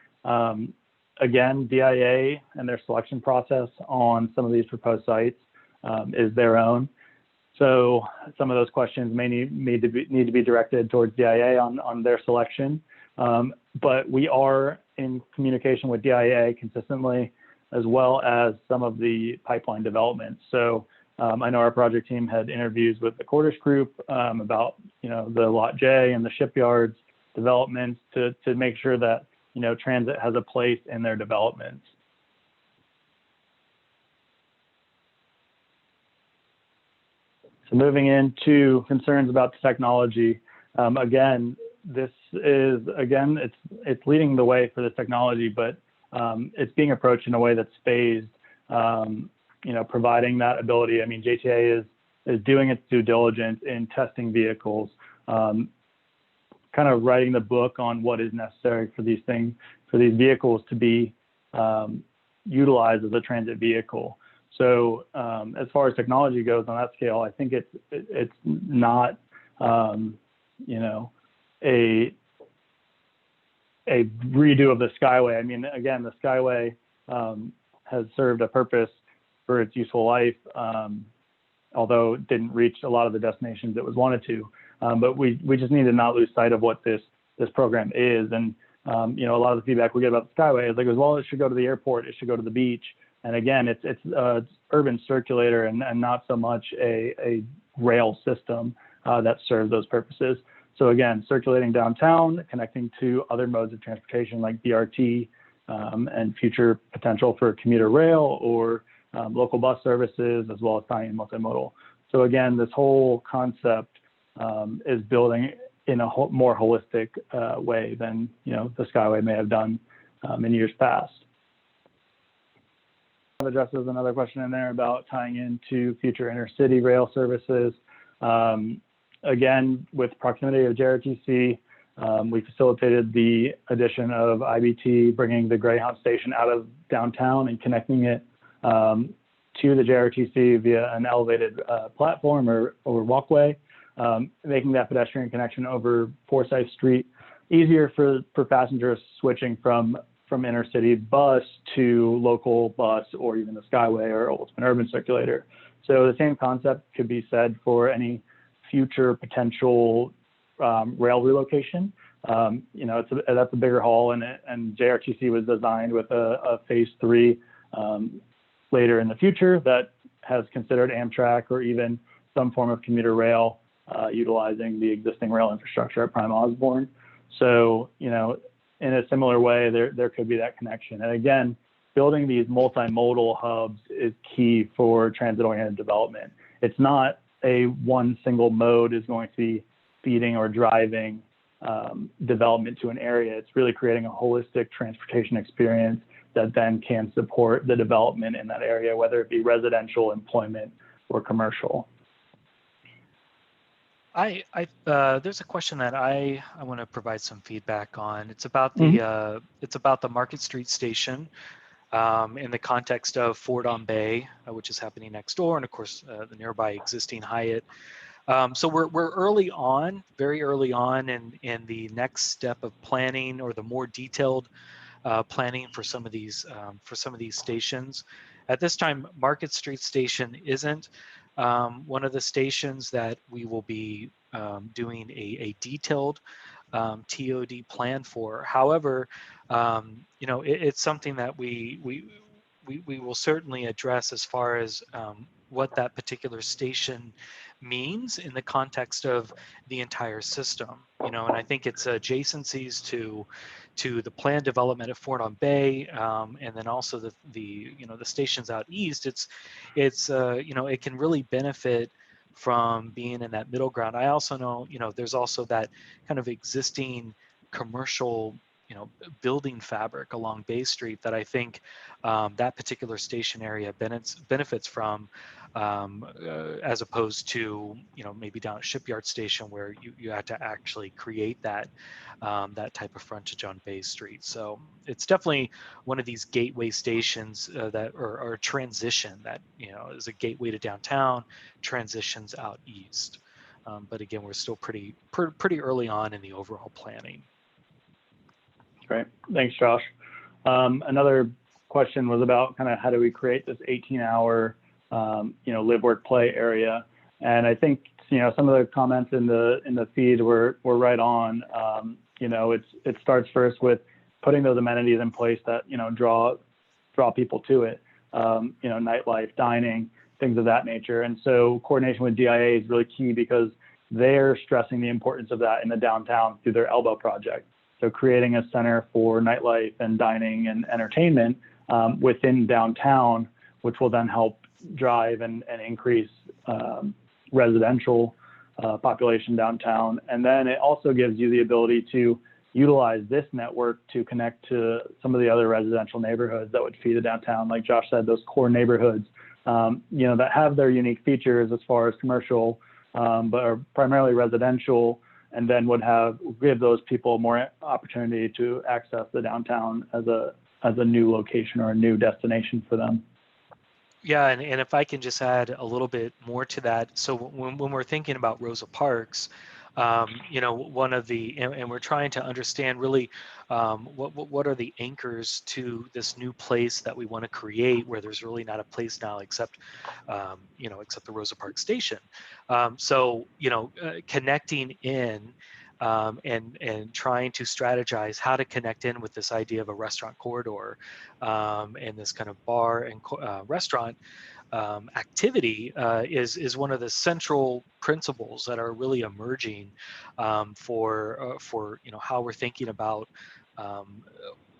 [SPEAKER 1] Again, DIA and their selection process on some of these proposed sites is their own. So some of those questions may need to be directed towards DIA on their selection. But we are in communication with DIA consistently, as well as some of the pipeline developments. So I know our project team had interviews with the Cordish Group about the Lot J and the Shipyards developments to make sure that transit has a place in their developments. So moving into concerns about the technology, again, it's leading the way for this technology, but it's being approached in a way that's phased. Providing that ability. I mean, JTA is doing its due diligence in testing vehicles, kind of writing the book on what is necessary for these vehicles to be utilized as a transit vehicle. So as far as technology goes on that scale, I think it's not a redo of the Skyway. I mean, again, the Skyway has served a purpose for its useful life, although it didn't reach a lot of the destinations it was wanted to. But we just need to not lose sight of what this program is. And a lot of the feedback we get about the Skyway is like, well, it should go to the airport, it should go to the beach. And again, it's urban circulator and not so much a rail system that serves those purposes. So again, circulating downtown, connecting to other modes of transportation like BRT and future potential for commuter rail or local bus services, as well as tying in multimodal. So again, this whole concept is building in a more holistic way than the Skyway may have done in years past. Addresses another question in there about tying into future intercity rail services. Again, with proximity of JRTC, we facilitated the addition of IBT, bringing the Greyhound station out of downtown and connecting it to the JRTC via an elevated platform or walkway, making that pedestrian connection over Forsyth Street easier for passengers switching from intercity bus to local bus or even the Skyway or ultimate urban circulator. So the same concept could be said for any future potential rail relocation. That's a bigger haul, and JRTC was designed with a phase 3 later in the future that has considered Amtrak or even some form of commuter rail utilizing the existing rail infrastructure at Prime Osborne. So, in a similar way, there could be that connection. And again, building these multimodal hubs is key for transit-oriented development. It's not a one single mode is going to be feeding or driving development to an area. It's really creating a holistic transportation experience that then can support the development in that area, whether it be residential, employment, or commercial.
[SPEAKER 3] There's a question that I want to provide some feedback on. It's about the Market Street Station in the context of Ford on Bay, which is happening next door, and of course the nearby existing Hyatt. So we're early on, very early on in the next step of planning, or the more detailed planning for some of these stations. At this time, Market Street Station isn't one of the stations that we will be doing a detailed TOD plan for. However, it's something that we will certainly address as far as what that particular station means in the context of the entire system. And I think it's adjacencies to the planned development at Fort on Bay, and then also the stations out east. It can really benefit from being in that middle ground. I also know, there's also that kind of existing commercial building fabric along Bay Street that I think that particular station area benefits from, as opposed to maybe down at Shipyards Station, where you have to actually create that type of frontage on Bay Street. So it's definitely one of these gateway stations that or transition that is a gateway to downtown, transitions out east. But again, we're still pretty early on in the overall planning.
[SPEAKER 1] Great. Thanks, Josh. Another question was about kind of how do we create this 18-hour, live, work, play area. And I think, some of the comments in the feed were right on. It starts first with putting those amenities in place that, draw people to it, nightlife, dining, things of that nature. And so coordination with DIA is really key because they're stressing the importance of that in the downtown through their Elbow project. So creating a center for nightlife and dining and entertainment within downtown, which will then help drive and increase residential population downtown. And then it also gives you the ability to utilize this network to connect to some of the other residential neighborhoods that would feed the downtown. Like Josh said, those core neighborhoods, that have their unique features as far as commercial, but are primarily residential, and then would give those people more opportunity to access the downtown as a new location or a new destination for them.
[SPEAKER 3] Yeah, and if I can just add a little bit more to that. So when we're thinking about Rosa Parks, one of and we're trying to understand really what are the anchors to this new place that we want to create, where there's really not a place now except the Rosa Parks Station. Connecting in and trying to strategize how to connect in with this idea of a restaurant corridor and this kind of bar and restaurant activity is one of the central principles that are really emerging for how we're thinking about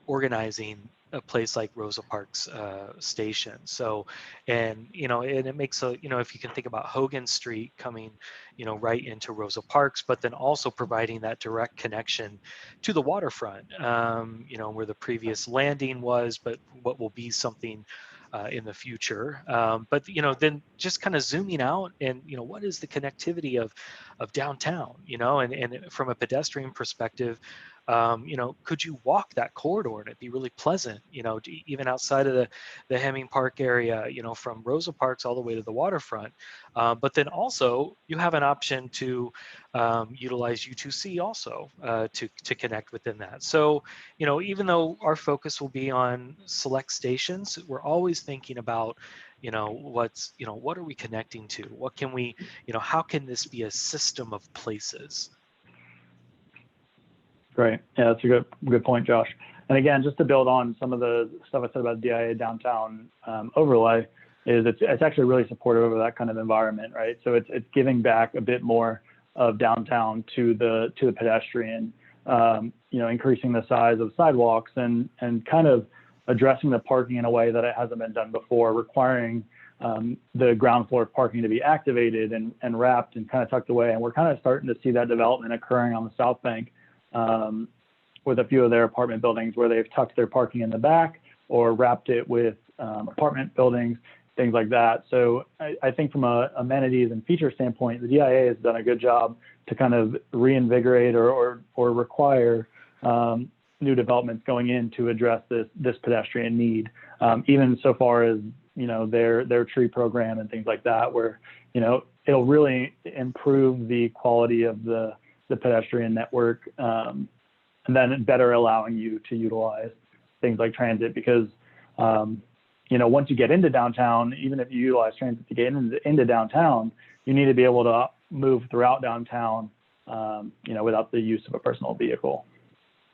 [SPEAKER 3] organizing a place like Rosa Parks Station. So, and it makes if you can think about Hogan Street coming, right into Rosa Parks, but then also providing that direct connection to the waterfront, where the previous landing was, but what will be something in the future. But then just kind of zooming out and what is the connectivity of downtown, and from a pedestrian perspective, could you walk that corridor and it'd be really pleasant, even outside of the Hemming Park area, from Rosa Parks all the way to the waterfront. But then also you have an option to utilize U2C also to connect within that. So, even though our focus will be on select stations, we're always thinking about, what are we connecting to? What can we, how can this be a system of places?
[SPEAKER 1] Great. Yeah, that's a good point, Josh. And again, just to build on some of the stuff I said about DIA downtown overlay, is it's actually really supportive of that kind of environment, right? So it's giving back a bit more of downtown to the pedestrian, increasing the size of sidewalks and kind of addressing the parking in a way that it hasn't been done before, requiring the ground floor parking to be activated and wrapped and kind of tucked away. And we're kind of starting to see that development occurring on the South Bank with a few of their apartment buildings where they've tucked their parking in the back or wrapped it with apartment buildings, things like that. So I think from a amenities and feature standpoint, the DIA has done a good job to kind of reinvigorate or require new developments going in to address this pedestrian need, even so far as their tree program and things like that, where it'll really improve the quality of the pedestrian network, and then better allowing you to utilize things like transit because, once you get into downtown, even if you utilize transit to get into downtown, you need to be able to move throughout downtown, without the use of a personal vehicle.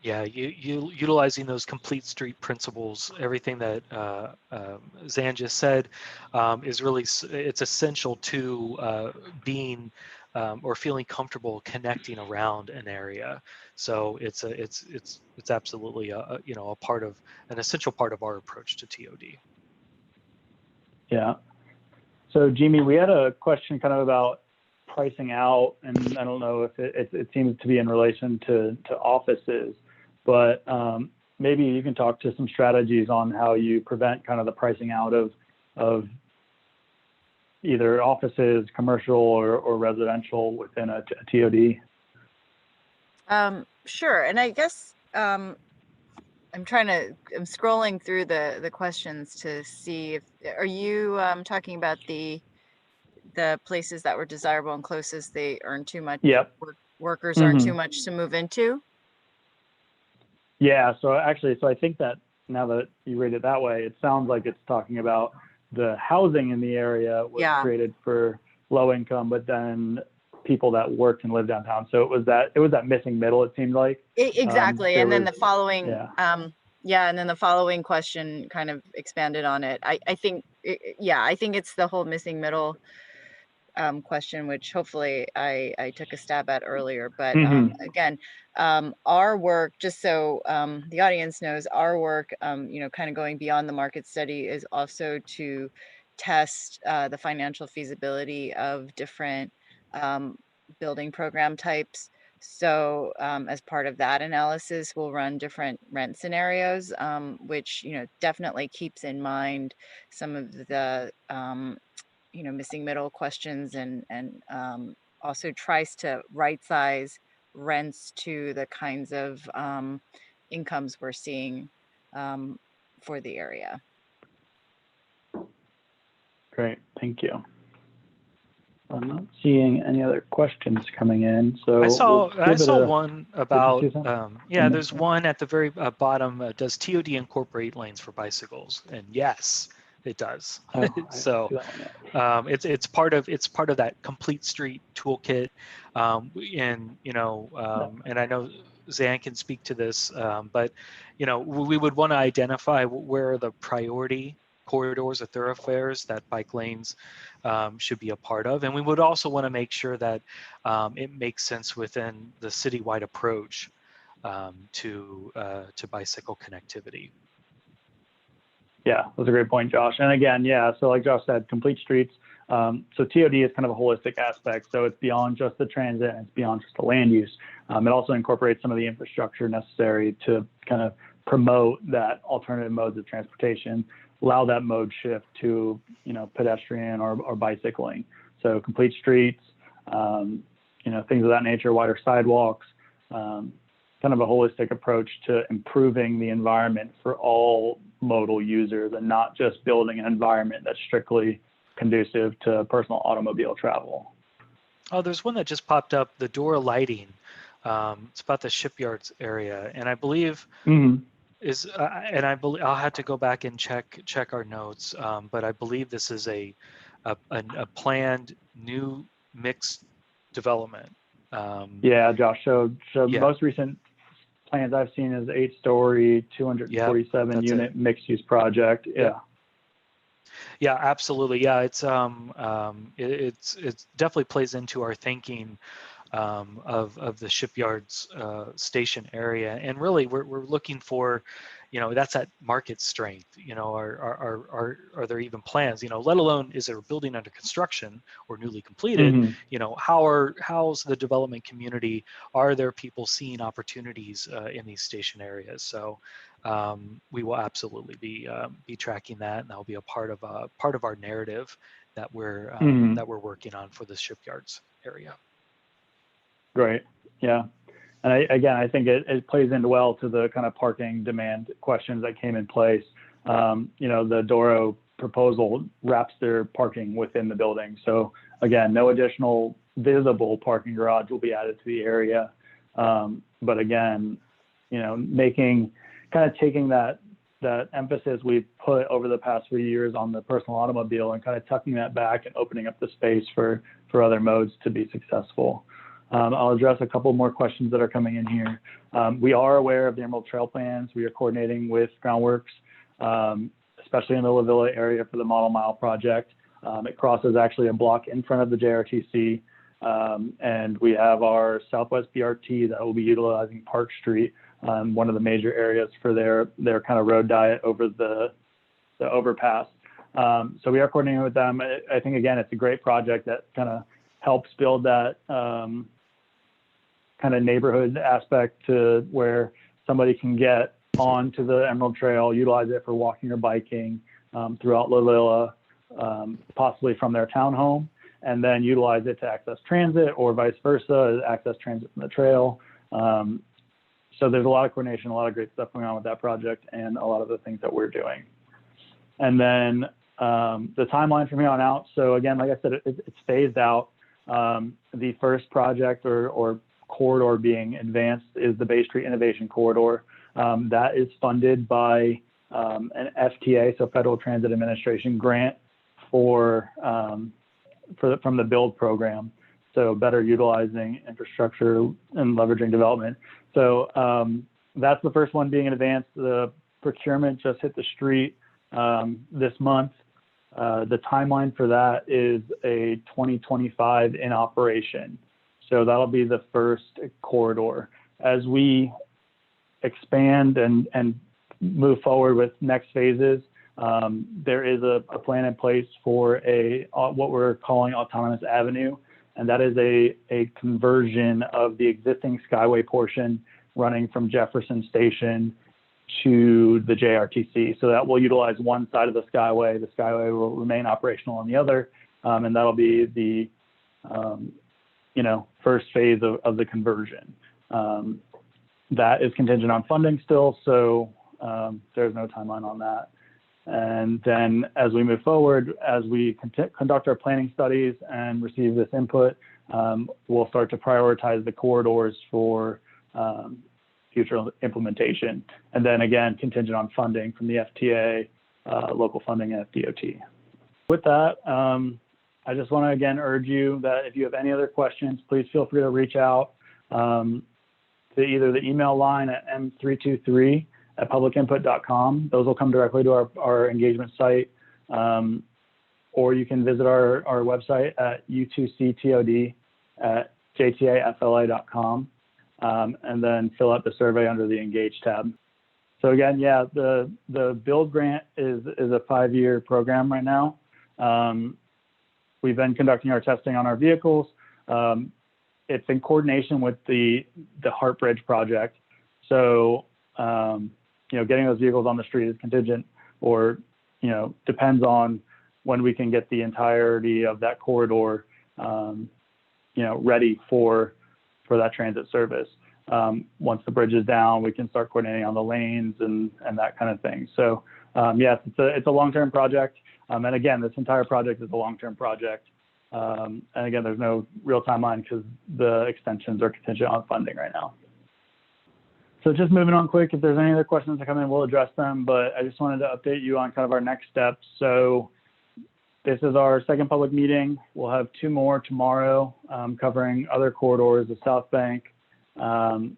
[SPEAKER 3] Yeah, you utilizing those complete street principles, everything that Zan just said is really, it's essential to being or feeling comfortable connecting around an area. So it's absolutely a part of an essential part of our approach to TOD.
[SPEAKER 1] Yeah. So Jimmy, we had a question kind of about pricing out, and I don't know if it seems to be in relation to offices, but maybe you can talk to some strategies on how you prevent kind of the pricing out of either offices, commercial or residential within a TOD.
[SPEAKER 2] Sure. And I guess I'm scrolling through the questions to see are you talking about the places that were desirable and closest they earn too much?
[SPEAKER 1] Yep.
[SPEAKER 2] Workers earn too much to move into?
[SPEAKER 1] Yeah, so I think that now that you read it that way, it sounds like it's talking about the housing in the area was created for low income, but then people that worked and lived downtown. So it was that missing middle, it seemed like.
[SPEAKER 2] Exactly. And then the following, and then the following question kind of expanded on it. I think it's the whole missing middle question, which hopefully I took a stab at earlier. But again, our work, just so the audience knows, our work, kind of going beyond the market study is also to test the financial feasibility of different building program types. So as part of that analysis, we'll run different rent scenarios, which, definitely keeps in mind some of the missing middle questions and also tries to right size rents to the kinds of incomes we're seeing for the area.
[SPEAKER 1] Great, thank you. I'm not seeing any other questions coming in, so
[SPEAKER 3] I saw one about there's one at the very bottom. Does TOD incorporate lanes for bicycles? And yes, it does. So it's part of that complete street toolkit, and I know Zan can speak to this, but we would want to identify where are the priority corridors or thoroughfares that bike lanes should be a part of, and we would also want to make sure that it makes sense within the citywide approach to bicycle connectivity.
[SPEAKER 1] Yeah, that's a great point, Josh. And again, so like Josh said, complete streets. So TOD is kind of a holistic aspect. So it's beyond just the transit, and it's beyond just the land use. It also incorporates some of the infrastructure necessary to kind of promote that alternative modes of transportation, allow that mode shift to, pedestrian or bicycling. So complete streets, things of that nature, wider sidewalks, kind of a holistic approach to improving the environment for all modal users and not just building an environment that's strictly conducive to personal automobile travel.
[SPEAKER 3] Oh, there's one that just popped up, the door lighting. It's about the shipyards area, and I believe I'll have to go back and check our notes, but I believe this is a planned new mixed development.
[SPEAKER 1] Yeah, Josh. So
[SPEAKER 3] Yeah.
[SPEAKER 1] the most recent plans I've seen is 8-story, 247 unit mixed use project. Yeah.
[SPEAKER 3] Yeah, absolutely. Yeah, it's definitely plays into our thinking of the Shipyards Station area, and really we're looking for, that's that market strength. Are there even plans? Let alone is there a building under construction or newly completed? How's the development community? Are there people seeing opportunities in these station areas? So we will absolutely be tracking that, and that will be a part of our narrative that we're working on for the Shipyards area.
[SPEAKER 1] Great. Yeah. And I think it plays in well to the kind of parking demand questions that came in place. The Doro proposal wraps their parking within the building. So again, no additional visible parking garage will be added to the area. But again, taking that emphasis we've put over the past few years on the personal automobile and kind of tucking that back and opening up the space for other modes to be successful. I'll address a couple more questions that are coming in here. We are aware of the Emerald Trail plans. We are coordinating with Groundworks, especially in the La Villa area for the Model Mile project. It crosses actually a block in front of the JRTC. And we have our Southwest BRT that will be utilizing Park Street, one of the major areas for their kind of road diet over the overpass. So we are coordinating with them. I think, again, it's a great project that kind of helps build that kind of neighborhood aspect to where somebody can get onto the Emerald Trail, utilize it for walking or biking throughout La Villa, possibly from their townhome, and then utilize it to access transit or vice versa, access transit from the trail. So there's a lot of coordination, a lot of great stuff going on with that project and a lot of the things that we're doing. And then the timeline from here on out. So again, like I said, it's phased out. The first project or corridor being advanced is the Bay Street Innovation Corridor. That is funded by an FTA, so Federal Transit Administration grant from the BUILD program. So better utilizing infrastructure and leveraging development. So that's the first one being advanced. The procurement just hit the street this month. The timeline for that is a 2025 in operation. So that'll be the first corridor. As we expand and move forward with next phases, there is a plan in place for what we're calling Autonomous Avenue, and that is a conversion of the existing Skyway portion running from Jefferson Station to the JRTC. So that will utilize one side of the Skyway. The Skyway will remain operational on the other, and that'll be the first phase of the conversion. That is contingent on funding still, so there's no timeline on that. And then as we move forward, as we conduct our planning studies and receive this input, we'll start to prioritize the corridors for future implementation. And then again, contingent on funding from the FTA, local funding at FDOT. With that, I just want to again urge you that if you have any other questions, please feel free to reach out to either the email line at m323@publicinput.com. Those will come directly to our engagement site. Or you can visit our website at U2C TOD at JTAFLA.com. And then fill out the survey under the Engage tab. So again, yeah, the BUILD grant is a 5-year program right now. We've been conducting our testing on our vehicles. It's in coordination with the Heart Bridge project. So, getting those vehicles on the street is contingent or, depends on when we can get the entirety of that corridor, ready for that transit service. once the bridge is down, we can start coordinating on the lanes and that kind of thing. So yes, it's a long-term project. And again, this entire project is a long-term project. And again, there's no real timeline because the extensions are contingent on funding right now. So just moving on quick, if there's any other questions that come in, we'll address them, but I just wanted to update you on kind of our next steps. So this is our second public meeting. We'll have 2 more tomorrow covering other corridors, the South Bank and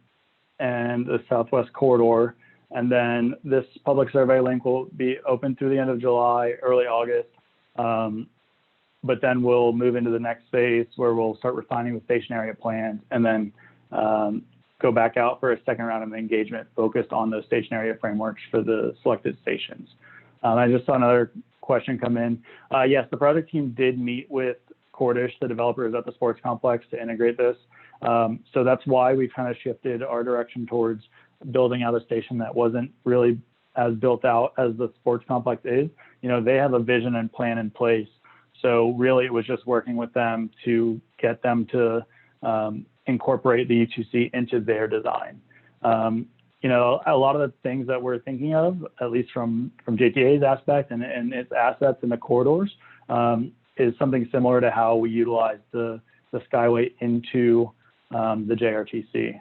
[SPEAKER 1] the Southwest Corridor. And then this public survey link will be open through the end of July, early August. But then we'll move into the next phase where we'll start refining the station area plans and then go back out for a second round of engagement focused on those station area frameworks for the selected stations. I just saw another question come in. Yes, the project team did meet with Cordish, the developers at the sports complex, to integrate this. So that's why we kind of shifted our direction towards building out a station that wasn't really as built out as the sports complex is. You know, they have a vision and plan in place. So really it was just working with them to get them to incorporate the U2C into their design. You know, a lot of the things that we're thinking of, at least from JTA's aspect and its assets in the corridors, is something similar to how we utilize the Skyway into the JRTC.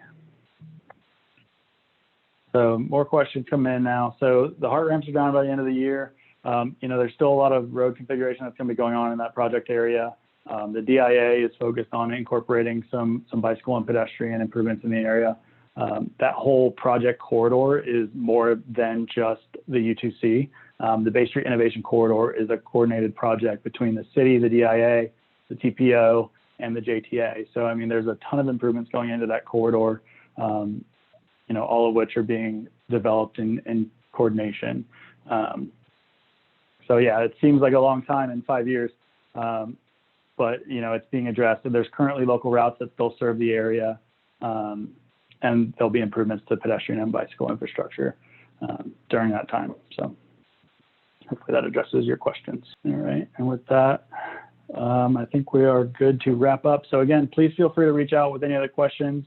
[SPEAKER 1] So more questions come in now. So the heart ramps are down by the end of the year. You know, there's still a lot of road configuration that's going to be going on in that project area. The DIA is focused on incorporating some bicycle and pedestrian improvements in the area. That whole project corridor is more than just the U2C. The Bay Street Innovation Corridor is a coordinated project between the city, the DIA, the TPO, and the JTA. So, I mean, there's a ton of improvements going into that corridor, you know, all of which are being developed in coordination. So, yeah, it seems like a long time in 5 years. But, you know, it's being addressed. And there's currently local routes that still serve the area. And there'll be improvements to pedestrian and bicycle infrastructure during that time. So hopefully that addresses your questions. All right. And with that, I think we are good to wrap up. So again, please feel free to reach out with any other questions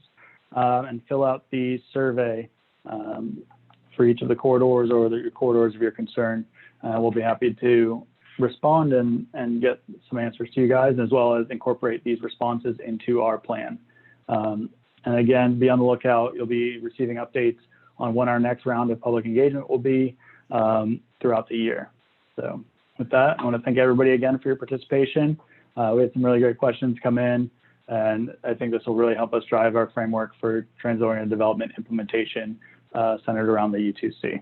[SPEAKER 1] and fill out the survey for each of the corridors or the corridors of your concern. We'll be happy to respond and get some answers to you guys, as well as incorporate these responses into our plan. And again, be on the lookout. You'll be receiving updates on when our next round of public engagement will be throughout the year. So with that, I want to thank everybody again for your participation. We had some really great questions come in, and I think this will really help us drive our framework for Trans-Oriented Development implementation centered around the U2C.